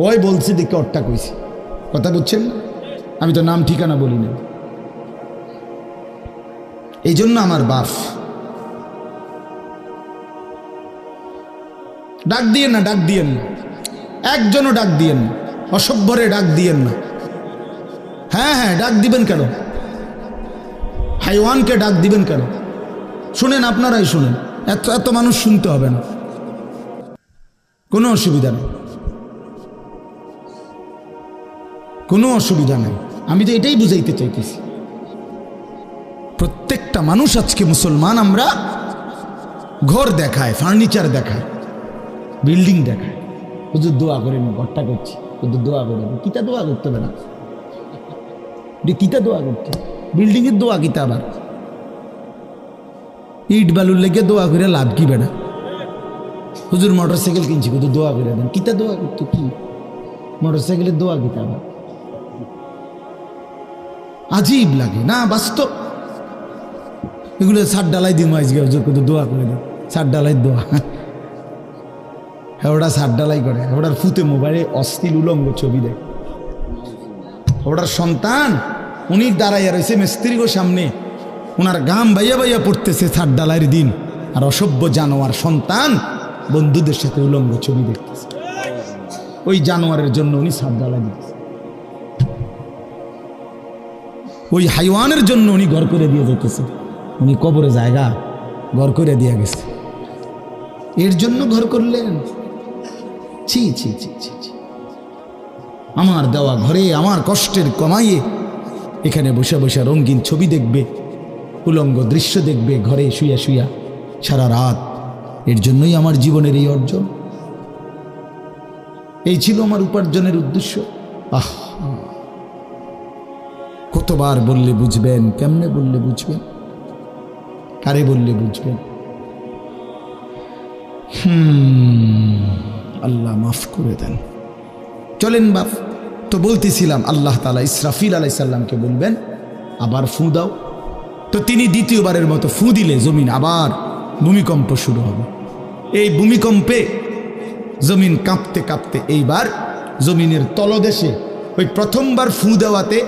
ওই বলছি দেখে অট্টা কইছি, কথা বুঝছেন? আমি তো নাম ঠিকানা বলি না। এই জন্য আমার বাপ, ডাক দিয়েন না, ডাক দিয়েন না, একজনও ডাক দিয়েন না, অসভ্যরে ডাক দিয়েন না। হ্যাঁ হ্যাঁ, ডাক দিবেন কেন? হাইওয়ানকে ডাক দিবেন কেন? শুনেন, আপনারাই শুনেন, এত এত মানুষ শুনতে হবে না, কোনো অসুবিধা নেই, কোনো অসুবিধা নেই। আমি তো এটাই বুঝাইতে চাইতেছি, প্রত্যেকটা মানুষ আজকে মুসলমান, আমরা ঘর দেখায়, ফার্নিচার দেখায়, বিল্ডিং দেখায়, হুজুর দোয়া করেন, ঘরটা করছি, হুজুর দোয়া করেন। কিতা দোয়া করতে হবে না, কিতা দোয়া করতে, বিল্ডিং এর দোয়া কিতা? আবার ইট বালুর লেগে দোয়া করে লাভ কি বেড়া? হুজুর মোটরসাইকেল কিনছি, হুজুর দোয়া করে দেন। কিতা দোয়া করতো? কি মোটরসাইকেলের দোয়া কিতা? আবার আজীব লাগে না? বাস্তব এগুলো ছাদ ডালাই দিন আজকে, হুজুর কত দোয়া করে দেন, ছাদ ডালাই দোয়া। হ্যাঁ, ওটা ছাদ ডালাই করে, ওটার ফুতে মোবাইলে অশ্লীল উলঙ্গ ছবি দেয়। ওটার সন্তান উনি দাঁড়াইয়া রয়েছে মিস্ত্রিগো সামনে, ওনার গাম বাইয়া বাইয়া পড়তেছে ছাদ ডালাইয়ের দিন, আর অসভ্য জানোয়ার সন্তান বন্ধুদের সাথে উলঙ্গ ছবি দেখতেছে। ওই জানোয়ারের জন্য উনি ছাদ ডালাই দিতেছে, ওই হাইওয়ানের জন্য উনি ঘর করে দিয়ে যেতেছে। উনি কবরে জায়গা ঘর করে দিয়ে গেছে, এর জন্য ঘর করলেন? ছি ছি ছি ছি ছি। আমার দেওয়া ঘরে আমার কষ্টের কমাইয়ে এখানে বসে বসে রঙিন ছবি দেখবে, উলঙ্গ দৃশ্য দেখবে ঘরে শুয়া শুয়া সারা রাত। এর জন্যই আমার জীবনের এই অর্জন, এই ছিল আমার উপার্জনের উদ্দেশ্য। আহ, কতবার বললে বুঝবেন? কেমনে বললে বুঝবেন? কারে বললে বুঝবেন? আল্লাহ মাফ করে দেন। চলেন বাপ, তো বলতেছিলাম আল্লাহ তাআলা ইসরাফিল আলাইহিস সালামকে বলবেন আবার ফু দাও। তো তিনি দ্বিতীয়বারের মতো ফু দিলে জমিন আবার ভূমিকম্প শুরু হবে। এই ভূমিকম্পে জমিন কাঁপতে কাঁপতে এইবার জমিনের তলদেশে ওই প্রথমবার ফু দেওয়াতে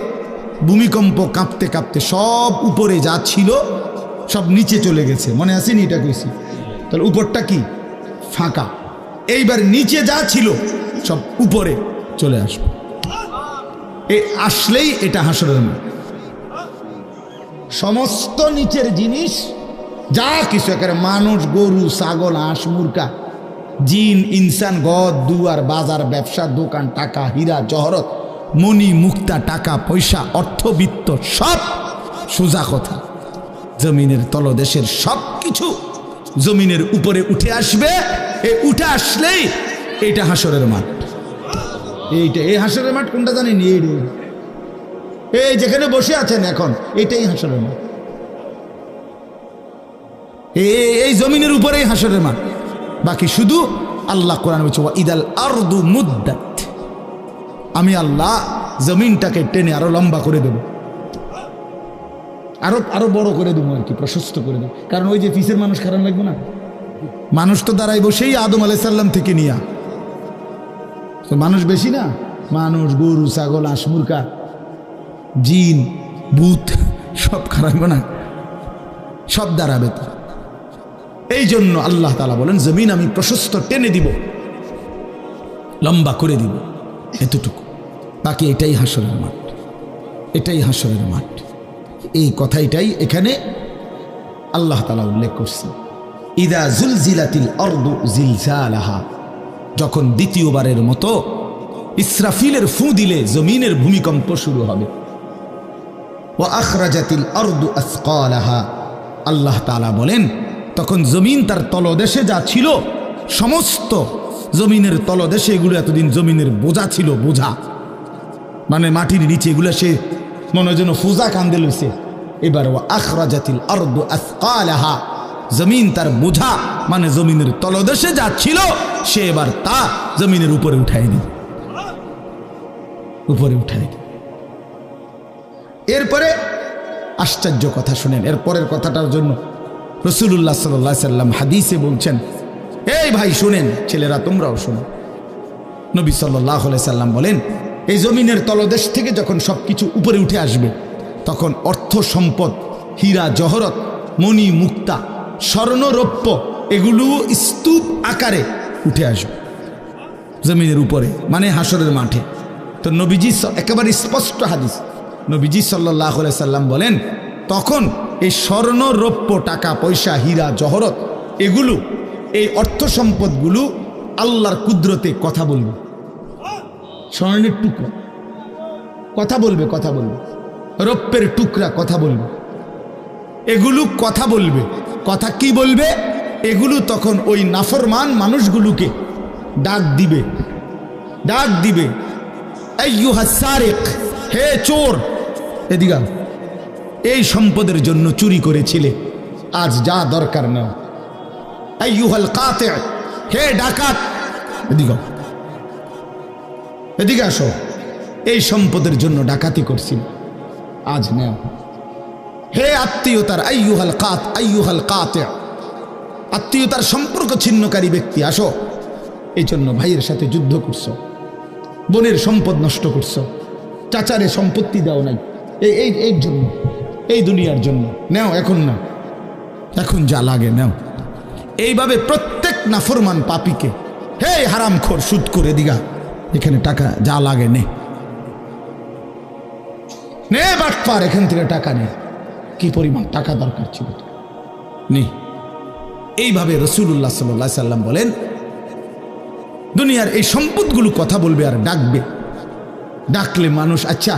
ভূমিকম্প কাঁপতে কাঁপতে সব উপরে যা ছিল সব নিচে চলে গেছে। মনে আসেনি? এটা কইছি। তাহলে উপরটা কি? ফাঁকা। এইবার নিচে যা ছিল সব উপরে চলে আসবে। আসলেই এটা হাসরের মাঠ। সমস্ত নিচের জিনিস যা কিছু একেবারে মানুষ, গরু, ছাগল, হাঁস, মুরগা, জিন, ইনসান, গদ, দুয়ার, বাজার, ব্যবসা, দোকান, টাকা, হীরা, জহরত, মণি, মুক্তা, টাকা পয়সা, অর্থবিত্ত, সব সোজা কথা জমিনের তলদেশের সব কিছু জমিনের উপরে উঠে আসবে। উঠে আসলেই এটা হাসরের মাঠ। এই হাসরের মাঠ কোনটা জানেন? এই যেখানে বসে আছেন এখন, এটাই হাসরের মাঠ। এই জমিনের উপরেই হাসরের মাঠ। বাকি শুধু আল্লাহ কোরআন বলছে ইদাল আরদু মুদ্দাত, আমি আল্লাহ জমিনটাকে টেনে আরো লম্বা করে দেব, আরো বড় করে দেবো, আর কি প্রশস্ত করে দেবো। কারণ ওই যে পিসের মানুষ খারাপ লাগবে না, মানুষ তো দাঁড়াইব সেই আদম আলাইহিস সালাম থেকে নিয়া। তো মানুষ বেশি না, মানুষ, গরু, ছাগল, হাঁস, মুরগা, জিন, ভূত সব খারাপ না, সব দাঁড়াবে তো। এই জন্য আল্লাহ তাআলা বলেন জমিন আমি প্রশস্ত টেনে দিব, লম্বা করে দিব, এতটুকু। বাকি এটাই হাসরের মাঠ, এটাই হাসরের মাঠ। এই কথাটাই এখানে আল্লাহ তাআলা উল্লেখ করছেন। ইদা জুলজিলাতিল আরদু জিলজালাহা, যখন দ্বিতীয়বারের মতো ইসরাফিলের ফু দিলে জমিনের ভূমিকম্প শুরু হবে। ওয়া আখরাজাতিল আরদু আসকালাহা, আল্লাহ তাআলা বলেন তখন জমিন তার তলদেশে যা ছিল সমস্ত জমিনের তলদেশে, এগুলো এতদিন জমিনের বোঝা ছিল, বোঝা মানে মাটির নিচে, এগুলো সে মনে যেন ফুজা কান্দে লইছে। এবার ওয়া আখরাজাতিল আরদু আসকালাহা, জমিন তার বোঝা মানে জমিনের তলদেশে যা ছিল সে এবার তা জমিনের উপরে উঠাই দিল, উপরে উঠাই দিল। এরপরে আশ্চর্য কথা শুনেন, এরপরের কথাটার জন্য রাসূলুল্লাহ সাল্লাল্লাহু আলাইহি সাল্লাম হাদিসে বলছেন, এই ভাই শুনেন, ছেলেরা তোমরাও শোনো। নবী সাল্লাল্লাহু আলাইহি সাল্লাম বলেন এই জমিনের তলদেশ থেকে যখন সবকিছু উপরে উঠে আসবে তখন অর্থ সম্পদ, হীরা জহরত, মণি মুক্তা, স্বর্ণ রৌপ্য এগুলো স্তূপ আকারে উঠে আসবে জমিনের উপরে, মানে হাসরের মাঠে। তো নবীজি একেবারে স্পষ্ট হাদিস, নবীজি সাল্লাল্লাহু আলাইহি সাল্লাম বলেন তখন এই স্বর্ণ রৌপ্য, টাকা পয়সা, হীরা জহরত এগুলো, এই অর্থ সম্পদগুলো আল্লাহর কুদরতে কথা বলবে। স্বর্ণের টুকরা কথা বলবে, কথা বলবে, রৌপ্যের টুকরা কথা বলবে, এগুলো কথা বলবে। কথা কি বলবে? এগুলো তখন ওই নাফরমান মানুষগুলোকে ডাক দিবে, ডাক দিবে, আইয়ুহাস সারিক, হে চোর, এদিকে এই সম্পদের জন্য চুরি করেছিলে, আজ যা দরকার নাও। আইয়ুহাল কাতি, হে ডাকাত, এদিকে এদিকে আসো, এই সম্পদের জন্য ডাকাতি করছিল, আজ নাও। হে আত্মীয়তার, আইয়ুহাল কাতি, আত্মীয়তার সম্পর্ক ছিন্নকারী ব্যক্তি আসো। এই জন্য ভাইয়ের সাথে যুদ্ধ করছো, বোনের সম্পদ নষ্ট করছো, চাচারে সম্পত্তি দাও নাই, এই জন্য, এই দুনিয়ার জন্য নাও, এখন না, এখন যা লাগে নাও। এইভাবে প্রত্যেক নাফরমান পাপীকে, হে হারামখোর, সুদ করে দিগা, এখানে টাকা যা লাগে নে, নে বাটপার, এখান থেকে টাকা নে, কি পরিমাণ টাকা দরকার ছিল নে। এইভাবে রাসূলুল্লাহ সাল্লাল্লাহু আলাইহি সাল্লাম বলেন দুনিয়ার এই সম্পদগুলো কথা বলবে আর ডাকবে। ডাকলে মানুষ, আচ্ছা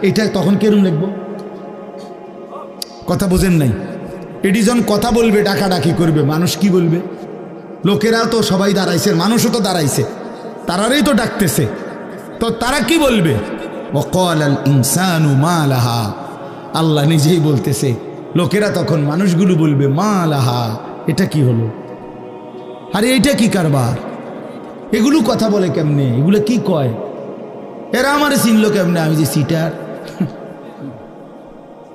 এটা তখন কেরম লিখবো? কথা বোঝেন নাই? এডিজন কথা বলবে, ডাকাডাকি করবে, মানুষ কি বলবে? লোকেরা তো সবাই দাঁড়াইছে, মানুষও তো দাঁড়াইছে, তারারই তো ডাকতেছে, তো তারা কি বলবে? ওয়াকালাল ইনসানু মা লাহা, আল্লাহ নিজেই বলতেছে, লোকেরা তখন মানুষগুলো বলবে মা লাহা, এটা কি হলো? আরে এইটা কি কারবার? এগুলো কথা বলে কেমনে? এগুলো কি কয়? এরা আমারে চিনলো কেমনে? আমি যে সিটার,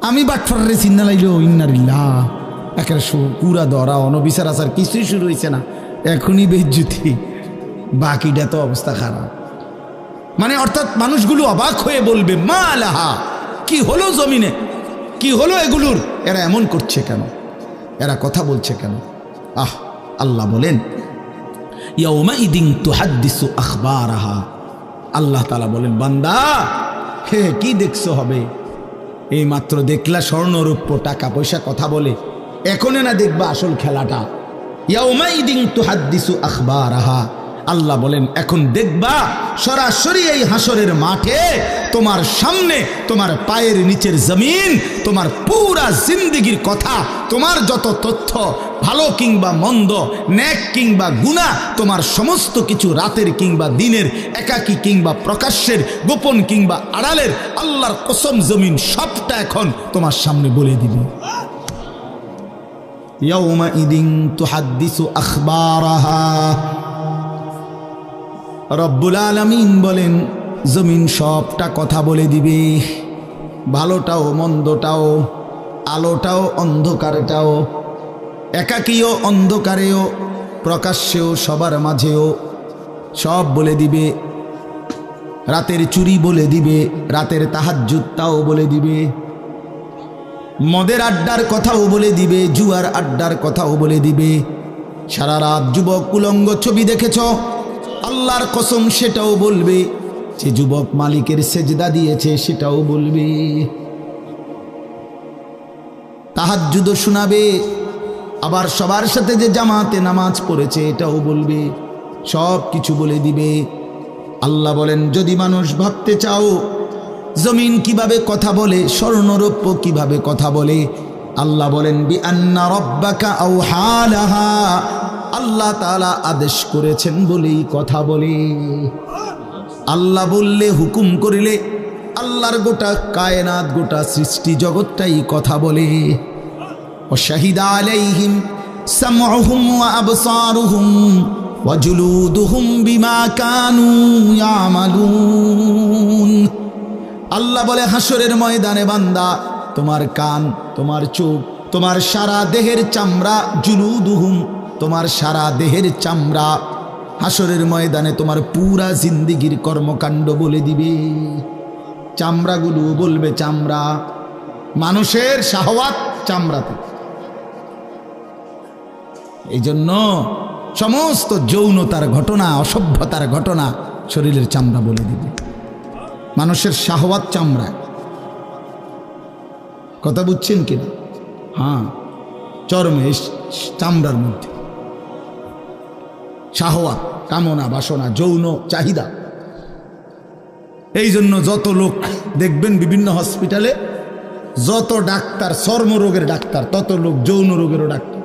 আমি বাটফারে চিন্না লাইলো, ইন্নারিল্লাহ, একের পুরা ধরা, অনবিচার আচার কিছুই শুরু হয়েছে না, এখনই বেজ্জুতি, বাকিটা তো অবস্থা খারাপ। মানে অর্থাৎ মানুষগুলো অবাক হয়ে বলবে মা লাহা, কি হলো জমিনে, কি হলো এগুলোর, এরা এমন করছে কেন, এরা কথা বলছে কেন? আহ, আল্লাহ বলেন ইয়াউমাইদিন তুহাদ্দিসু আখবারাহা, আল্লাহ তাআলা বলেন বান্দা হে কি দেখছো হবে, এই মাত্র দেখলা স্বর্ণরূপ্য টাকা পয়সা কথা বলে, এখনে না দেখবা আসল খেলাটা। ইয়াউমাইদিন তুহাদ্দিসু আখবারাহা, আল্লাহ বলেন এখন দেখবা সরাসরি এই হাসরের মাঠে তোমার সামনে তোমার পায়ের নিচের জমিন তোমার পুরা জিন্দেগির কথা, তোমার যত তথ্য ভালো কিংবা মন্দ, নেক কিংবা গুনাহ, তোমার সমস্ত কিছু রাতের কিংবা দিনের, একাকী কিংবা প্রকাশ্যের, গোপন কিংবা আড়ালের, আল্লাহর কসম জমিন সবটা এখন তোমার সামনে বলে দিবে। ইয়াউমাইদিন তুহাদ্দিসু আখবারাহা, রব্বুল আলামিন বলেন জমিন সবটা কথা বলে দিবে, ভালোটাও মন্দটাও, আলোটাও অন্ধকারটাও, একাকীয় অন্ধকারেও প্রকাশ্যেও সবার মাঝেও সব বলে দিবে। রাতের চুরি বলে দিবে, রাতের তাহাজ্জুদটাও বলে দিবে, মদের আড্ডার কথাও বলে দিবে, জুয়ার আড্ডার কথাও বলে দিবে। সারা রাত যুবক উলঙ্গ ছবি দেখেছ, আল্লাহর কসম সেটাও বলবে। যে যুবক মালিকের সেজদা দিয়েছে সেটাও বলবে। তাহাজ্জুদও শোনাবে, আবার সবার সাথে যে জামাতে নামাজ পড়েছে এটাও বলবে, সব কিছু বলে দিবে। আল্লাহ বলেন যদি মানুষ ভাবতে চাও জমিন কিভাবে কথা বলে, স্বর্ণরৌপ্য কিভাবে কথা বলে, আল্লাহ বলেন বিআন্না রাব্বাকা আওহা লাহা, আল্লাহ তাআলা আদেশ করেছেন বলেই কথা বলে। আল্লাহ বললে, হুকুম করিলে আল্লাহর গোটা কায়নাত, গোটা সৃষ্টি জগৎটাই কথা বলে। ওয়াশাহিদা আলাইহিম সামউহুম ওয়া আবসারুহুম ওয়া জুলুদুহুম বিমা কানু ইয়ামালুন। আল্লাহ বলে হাসরের ময়দানে বান্দা, তোমার কান, তোমার চোখ, তোমার সারা দেহের চামড়া, জুলুদুহুম, তোমার সারা দেহের চামড়া হাসরের ময়দানে তোমার পুরা জিন্দিগির কর্মকাণ্ড বলে দিবে। চামড়াগুলো বলবে, চামড়া, মানুষের শাহওয়াত চামড়াতে। এই জন্য সমস্ত যৌনতার ঘটনা, অসভ্যতার ঘটনা শরীরের চামড়া বলে দিবে। মানুষের শাহওয়াত চামড়া, কথা বুঝছেন কিনা? হ্যাঁ, চর্মে, চামড়ার মধ্যে শাহওয়াত, কামনা, বাসনা, যৌন চাহিদা। এই জন্য যত লোক দেখবেন বিভিন্ন হসপিটালে, যত ডাক্তার চর্মরোগের ডাক্তার, তত লোক যৌন রোগেরও ডাক্তার।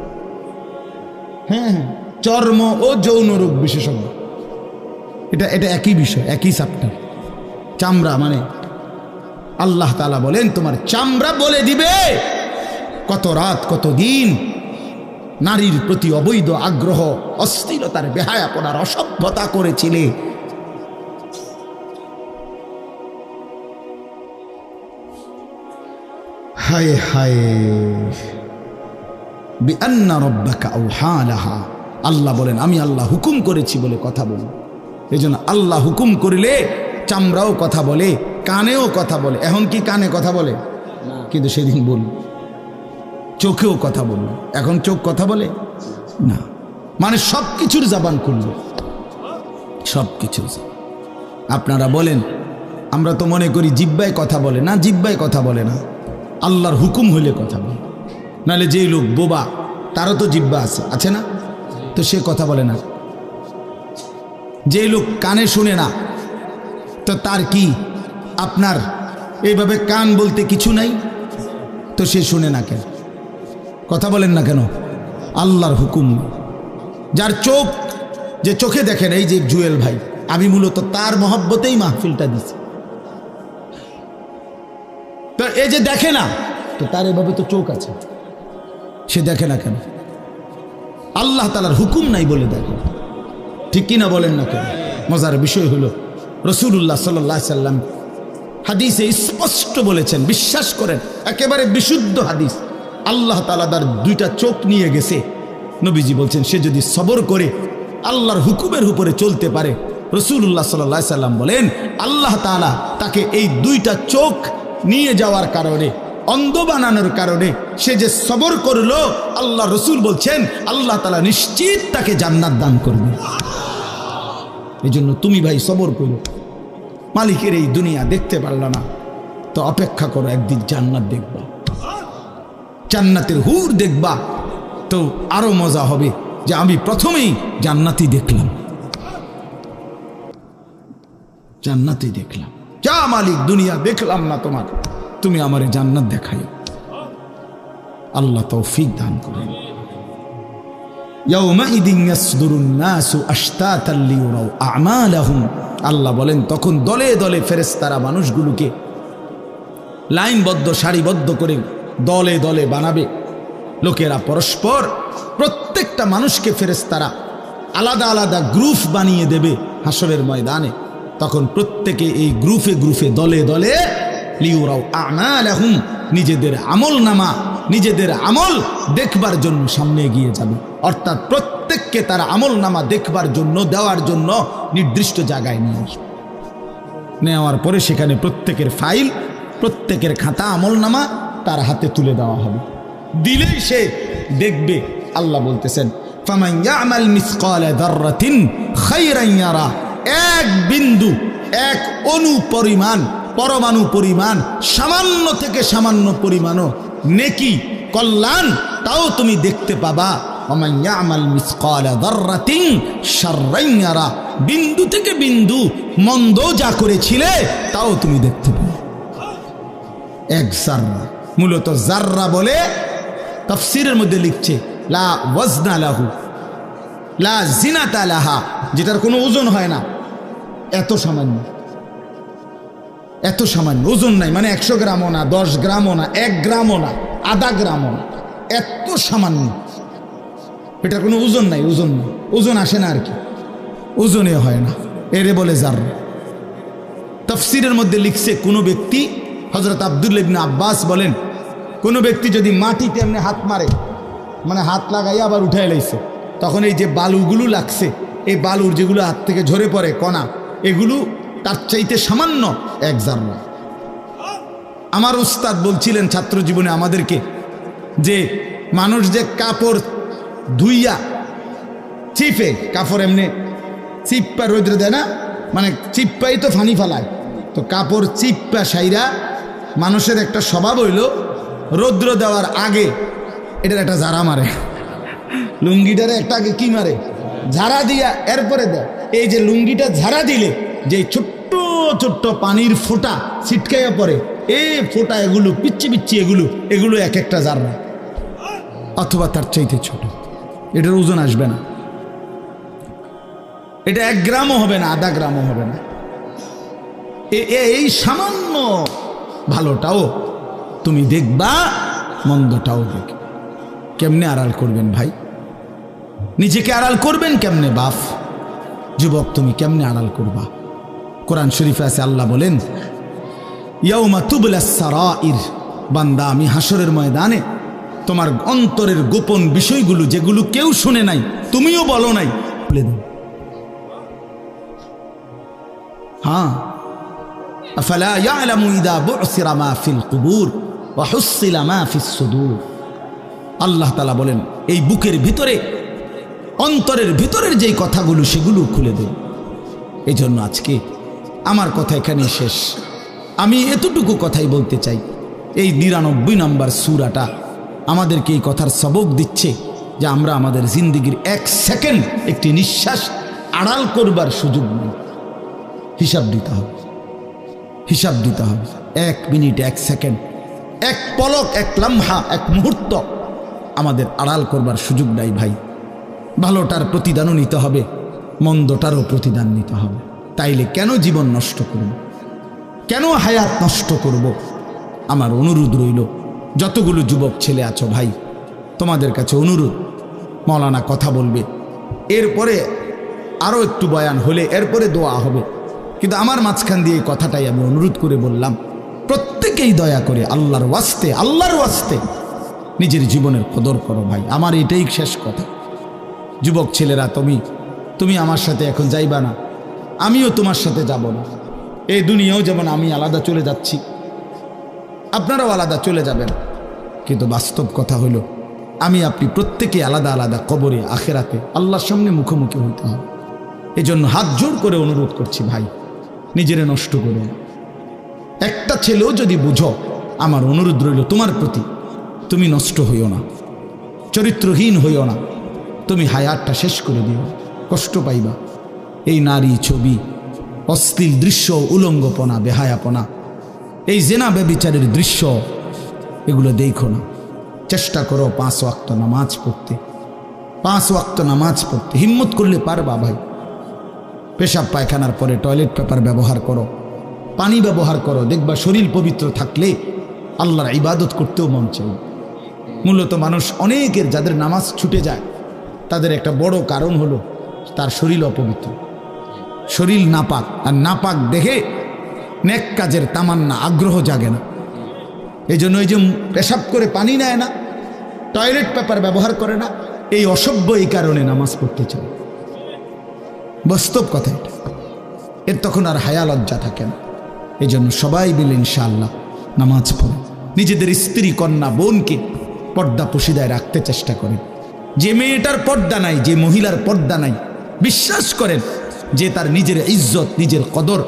হ্যাঁ, চর্ম ও যৌন রোগ বিশেষজ্ঞ, এটা একই বিষয়, একই চ্যাপ্টার। চামড়া মানে আল্লাহ তাআলা বলেন তোমার চামড়া বলে দিবে কত রাত কত দিন নারীর প্রতি অবৈধ আগ্রহ, অশ্লীলতার, বেহায়াপনার, অসভ্যতা করেছিলে। হায় হায়, বিআন্না রাব্বাকা আওহা লাহা, আল্লাহ বলেন আমি আল্লাহ হুকুম করেছি বলে কথা বলি। এই জন্য আল্লাহ হুকুম করিলে চামড়াও কথা বলে, কানেও কথা বলে। এখন কি কানে কথা বলে? কিন্তু সেদিন বলল চোখেও কথা বলল। এখন চোখ কথা বলে না, মানে সব কিছুর জবান খুলল, সব কিছুর। আপনারা বলেন, আমরা তো মনে করি জিহ্বায় কথা বলে না, জিহ্বায় কথা বলে না, আল্লাহর হুকুম হইলে কথা বলে। নাহলে যেই লোক বোবা তারও তো জিহ্বা আছে না, তো সে কথা বলে না। যেই লোক কানে শুনে না, তো তার কি আপনার এইভাবে কান বলতে কিছু নাই, তো সে শুনে না কেন? কথা বলেন না কেন? আল্লাহর হুকুম। যার চোখ, যে চোখে দেখেন, এই যে জুয়েল ভাই, আমি মূলত তার মহব্বতেই মাহফিলটা দিছি। তো এই যে দেখে না, তো তার এভাবে তো চোখ আছে, সে দেখে না কেন? আল্লাহ তাআলার হুকুম নাই বলে দেখে, ঠিক কিনা বলেন না কেন? মজার বিষয় হলো রাসূলুল্লাহ সাল্লাল্লাহু আলাইহি সাল্লাম হাদিসে স্পষ্ট বলেছেন, বিশ্বাস করেন, একেবারে বিশুদ্ধ হাদিস। আল্লাহ তাআলা তার দুইটা চোখ নিয়ে গেছে। নবীজি বলছেন সে যদি সবর করে আল্লাহর হুকুমের উপরে চলতে পারে, রাসূলুল্লাহ সাল্লাল্লাহু আলাইহি সাল্লাম বলেন আল্লাহ তাআলা তাকে এই দুইটা চোখ নিয়ে যাওয়ার কারণে, অন্ধ বানানোর কারণে সে যে সবর করলো, আল্লাহ রসুল বলছেন আল্লাহ তাআলা নিশ্চিত তাকে জান্নাত দান করবে। এই জন্য তুমি ভাই সবর করো, মালিকের এই দুনিয়া দেখতে পারল না, তো অপেক্ষা করো, একদিন জান্নাত দেখবা, জান্নাতের হুর দেখবা, তো আরো মজা হবে যে আমি প্রথমেই জান্নাতই দেখলাম, জান্নাতই দেখলাম। যা মালিক, দুনিয়া দেখলাম না তোমার, তুমি আমারে জান্নাত দেখাই। আল্লাহ তৌফিক দান করেন। ইয়াউমাইদিন ইয়াসদুরুন নাসু আশতাতান লিয়ুরাউ আমালাহুম, আল্লাহ বলেন তখন দলে দলে ফেরেশতারা মানুষগুলোকে লাইনবদ্ধ সারিবদ্ধ করে দলে দলে বানাবে। লোকেরা পরস্পর, প্রত্যেকটা মানুষকে ফেরেশতারা আলাদা আলাদা গ্রুপ বানিয়ে দেবে হাসরের ময়দানে। তখন প্রত্যেকে এই গ্রুপে গ্রুপে দলে দলে লিয়ুরাউ আমালাহুম, নিজেদের আমল নামা, নিজেদের আমল দেখবার জন্য সামনে এগিয়ে যাবে। অর্থাৎ প্রত্যেককে তার আমল নামা দেখবার জন্য, দেওয়ার জন্য নির্দিষ্ট জায়গায় নিয়ে আসবে। নেওয়ার পরে সেখানে প্রত্যেকের ফাইল, প্রত্যেকের খাতা আমল নামা তার হাতে তুলে দেওয়া হবে। দিলেই সে দেখবে। আল্লাহ বলতেছেন ফামান ইয়ামাল মিসকালা যাররাতিন খায়রান ইয়ারা, এক বিন্দু, এক অণু পরিমাণ, পরমাণু পরিমাণ, সামান্য থেকে সামান্য পরিমাণও নেকি, কল্যাণ, তাও তুমি দেখতে পাবা। ওমান ইয়ামাল মিসকালা যাররাতিন শাররান ইয়ারা, বিন্দু থেকে বিন্দু মন্দ যা করেছিলে তাও তুমি দেখতে পাবে। এক জাররা, মূলত জাররা বলে তাফসীরের মধ্যে লিখছে লা ওয়াজনা লাহু লা জিনাতা লাহা, যেটার কোনো ওজন হয় না, এত সামান্য, এত সামান্য, ওজন নাই, মানে 100 গ্রামও না, 10 গ্রামও না, 1 গ্রামও না, আধা গ্রামও না, এত সামান্য, এটার কোনো ওজন নাই, ওজন নাই, ওজন আসে না আর কি, ওজনে হয় না, এরে বলে জাররা। তাফসীরের মধ্যে লিখছে কোনো ব্যক্তি, হযরত আব্দুল্লাহ ইবনে আব্বাস বলেন, কোনো ব্যক্তি যদি মাটিতে এমনি হাত মারে, মানে হাত লাগাইয়া আবার উঠাই লাইছে, তখন এই যে বালুগুলো লাগছে, এই বালুর যেগুলো হাত থেকে ঝরে পড়ে কণা, এগুলো তার চাইতে সামান্য এক জাররা। আমার উস্তাদ বলছিলেন ছাত্র জীবনে আমাদেরকে যে মানুষ যে কাপড় ধুইয়া চিপে, কাপড় এমনি চিপ্পা রৌদ্রে দেয় না, মানে চিপ্পাই তো ফানি ফালায়, তো কাপড় চিপ্পা সাইরা মানুষের একটা স্বভাব হইল রৌদ্র দেওয়ার আগে এটার একটা ঝাড়া মারে, লুঙ্গিটারে একটা আগে কি মারে, ঝাড়া দিয়া এরপরে দেয়। এই যে লুঙ্গিটা ঝাড়া দিলে যে ছোট্ট ছোট্ট পানির ফোঁটা ছিটকাইয়া পড়ে, এই ফোঁটা এগুলো পিচ্ছি পিচ্ছি, এগুলো এক একটা জাররা, অথবা তার চাইতে ছোট, এটার ওজন আসবে না, এটা 1 গ্রামও হবে না, আধা গ্রামও হবে না। এই সামান্য ভালোটাও তুমি দেখবা, মন্দটাও দেখবে। কেমনে আড়াল করবেন ভাই? নিজেকে আড়াল করবেন কেমনে বাপ? যুবক তুমি কেমনে আড়াল করবা? কোরআন শরীফে আছে, আল্লাহ বলেন ইয়াউমা তুবলাস সারাইর, বান্দা আমি হাসরের ময়দানে তোমার অন্তরের গোপন বিষয়গুলো, যেগুলো কেউ শুনে নাই, তুমিও বলো নাই, বলে দেব। হ্যাঁ, আফালা ইয়ালামু ইযা বু'সিরা মা ফিল কুবুর ওয়া হুসিলা মা ফিস সুদূর। আল্লাহ তাআলা বলেন এই বুকের ভিতরে, অন্তরের ভিতরের যেই কথাগুলো, সেগুলো খুলে দেব। এই জন্য আজকে আমার কথা এখানেই শেষ। আমি এতটুকু কথাই বলতে চাই, এই 99 নম্বর সূরাটা আমাদেরকে এই কথার সবক দিচ্ছে যে আমরা আমাদের জিন্দেগির 1 সেকেন্ড, একটি নিঃশ্বাস আড়াল করবার সুযোগ নেই। হিসাব দিতে হবে, হিসাব দিতে হবে। 1 মিনিট, 1 সেকেন্ড, 1 পলক, 1 লম্হা, 1 মুহূর্ত আমাদের আড়াল করবার সুযোগ নাই ভাই। ভালোটার প্রতিদানও নিতে হবে, মন্দটারও প্রতিদান নিতে হবে। তাইলে কেন জীবন নষ্ট করব? কেন হায়াত নষ্ট করব? আমার অনুরোধ রইল, যতগুলো যুবক ছেলে আছো ভাই, তোমাদের কাছে অনুরোধ, মৌলানা কথা বলবে, এরপরে আরও একটু বয়ান হলে এরপরে দোয়া হবে, কিন্তু আমার মাঝখান দিয়ে এই কথাটাই আমি অনুরোধ করে বললাম, প্রত্যেকেই দয়া করে আল্লাহর ওয়াস্তে, আল্লাহর ওয়াস্তে নিজের জীবনের কদর করো ভাই। আমার এটাই শেষ কথা। যুবক ছেলেরা, তুমি আমার সাথে এখন যাইবা না, আমিও তোমার সাথে যাব না। এই দুনিয়াও যেমন আমি আলাদা চলে যাচ্ছি, আপনারাও আলাদা চলে যাবেন, কিন্তু বাস্তব কথা হলো আমি আপনি প্রত্যেকে আলাদা আলাদা কবরে, আখেরাতে আল্লাহর সামনে মুখোমুখি হইতে হবে। এই জন্য হাত জোর করে অনুরোধ করছি ভাই, নিজেরে নষ্ট করো না। একটা ছেলেও যদি বুঝো, আমার অনুরোধ রইল তোমার প্রতি, তুমি নষ্ট হইও না, চরিত্রহীন হইও না, তুমি হায়াতটা শেষ করে দিও, কষ্ট পাইবা। এই নারী ছবি, অশ্লীল দৃশ্য, উলঙ্গপনা, বেহায়াপনা, এই জেনা ব্যভিচারের দৃশ্য, এগুলো দেখো না। চেষ্টা করো 5 ওয়াক্ত নামাজ পড়তে, 5 ওয়াক্ত নামাজ পড়তে হিম্মত করলে পারবা ভাই। পেশাব পায়খানার পরে টয়লেট পেপার ব্যবহার করো, পানি ব্যবহার করো, দেখবা শরীর পবিত্র থাকলে আল্লাহর ইবাদত করতেও মন চাই। মূলত মানুষ অনেকের যাদের নামাজ ছুটে যায়, তাদের একটা বড় কারণ হলো তার শরীর অপবিত্র, শরীর নাপাক। আর নাপাক দেখে নেক কাজের তামান্না, আগ্রহ জাগে না। এই জন্য এই যে পেশাব করে পানি নেয় না, টয়লেট পেপার ব্যবহার করে না, এই অসভ্য এই কারণে নামাজ পড়তে চায়। বাস্তব কথা এটা। এর তখন আর হায়া লজ্জা থাকে না। এই জন্য সবাই মিলে ইনশাআল্লাহ নামাজ পড়ে নিজেদের স্ত্রী, কন্যা, বোনকে পর্দা পশিদায় রাখতে চেষ্টা করেন। যে মেয়েটার পর্দা নাই, যে মহিলার পর্দা নাই, বিশ্বাস করেন যে তার নিজের ইজ্জত, নিজের কদর,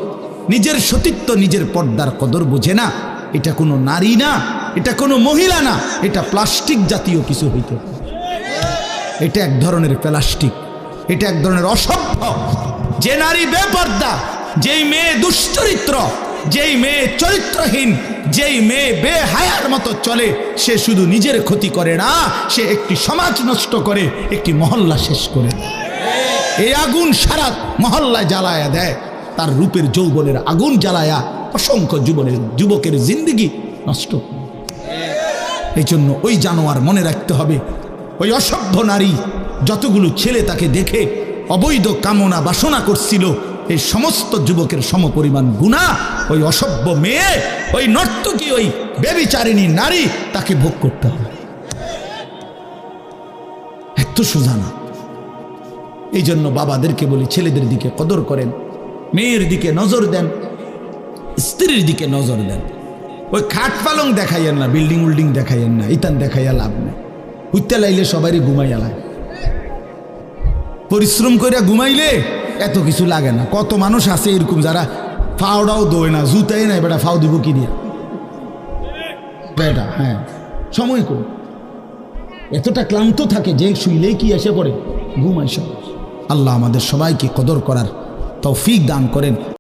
নিজের সতীত্ব, নিজের পর্দার কদর বোঝে না। এটা কোনো নারী না, এটা কোনো মহিলা না, এটা প্লাস্টিক জাতীয় কিছু হইতে পারে। এটা এক ধরনের প্লাস্টিক, এটা এক ধরনের অসভ্য। যে নারী বেপর্দা, যেই মেয়ে দুশ্চরিত্র, যেই মেয়ে চরিত্রহীন, যেই মেয়ে বেহায়ার মতো চলে, সে শুধু নিজের ক্ষতি করে না, সে একটি সমাজ নষ্ট করে, একটি মহল্লা শেষ করে দেয়। এই আগুন সারা মহল্লায় জ্বালায়া দেয়, তার রূপের যৌবনের আগুন জ্বালায়া অসংখ্য যুবকের জিন্দেগি নষ্ট করে। এই জন্য ওই জানোয়ার মনে রাখতে হবে, ওই অসভ্য নারী যতগুলো ছেলে তাকে দেখে অবৈধ কামনা বাসনা করছিল, এই সমস্ত যুবকের সমপরিমাণ গুনাহ ওই অসভ্য মেয়ে, ওই নর্তকী, ওই ব্যভিচারিণী নারী তাকে ভোগ করতে হবে। এত সোজা না। এই জন্য বাবাদেরকে বলি, ছেলেদের দিকে কদর করেন, মেয়ের দিকে নজর দেন, স্ত্রীর দিকে নজর দেন। ওই খাট পালং দেখাইয়েন না, বিল্ডিং উল্ডিং দেখাইয়েন না, ইতান দেখাইয়া লাভ নেই। উঠতে লাইলে সবারই ঘুমাইয়া লাগে, পরিশ্রম করিয়া ঘুমাইলে এত কিছু লাগে না। কত মানুষ আছে এরকম যারা ফাওটাও দোয় না, জুতাই নাই, বেটা ফাও দিব কি দিয়া বেটা। হ্যাঁ, সময় কর, এতটা ক্লান্ত থাকে যে শুইলেই কি এসে পড়ে ঘুম আইসা। আল্লাহ আমাদের সবাইকে কদর করার তৌফিক দান করেন।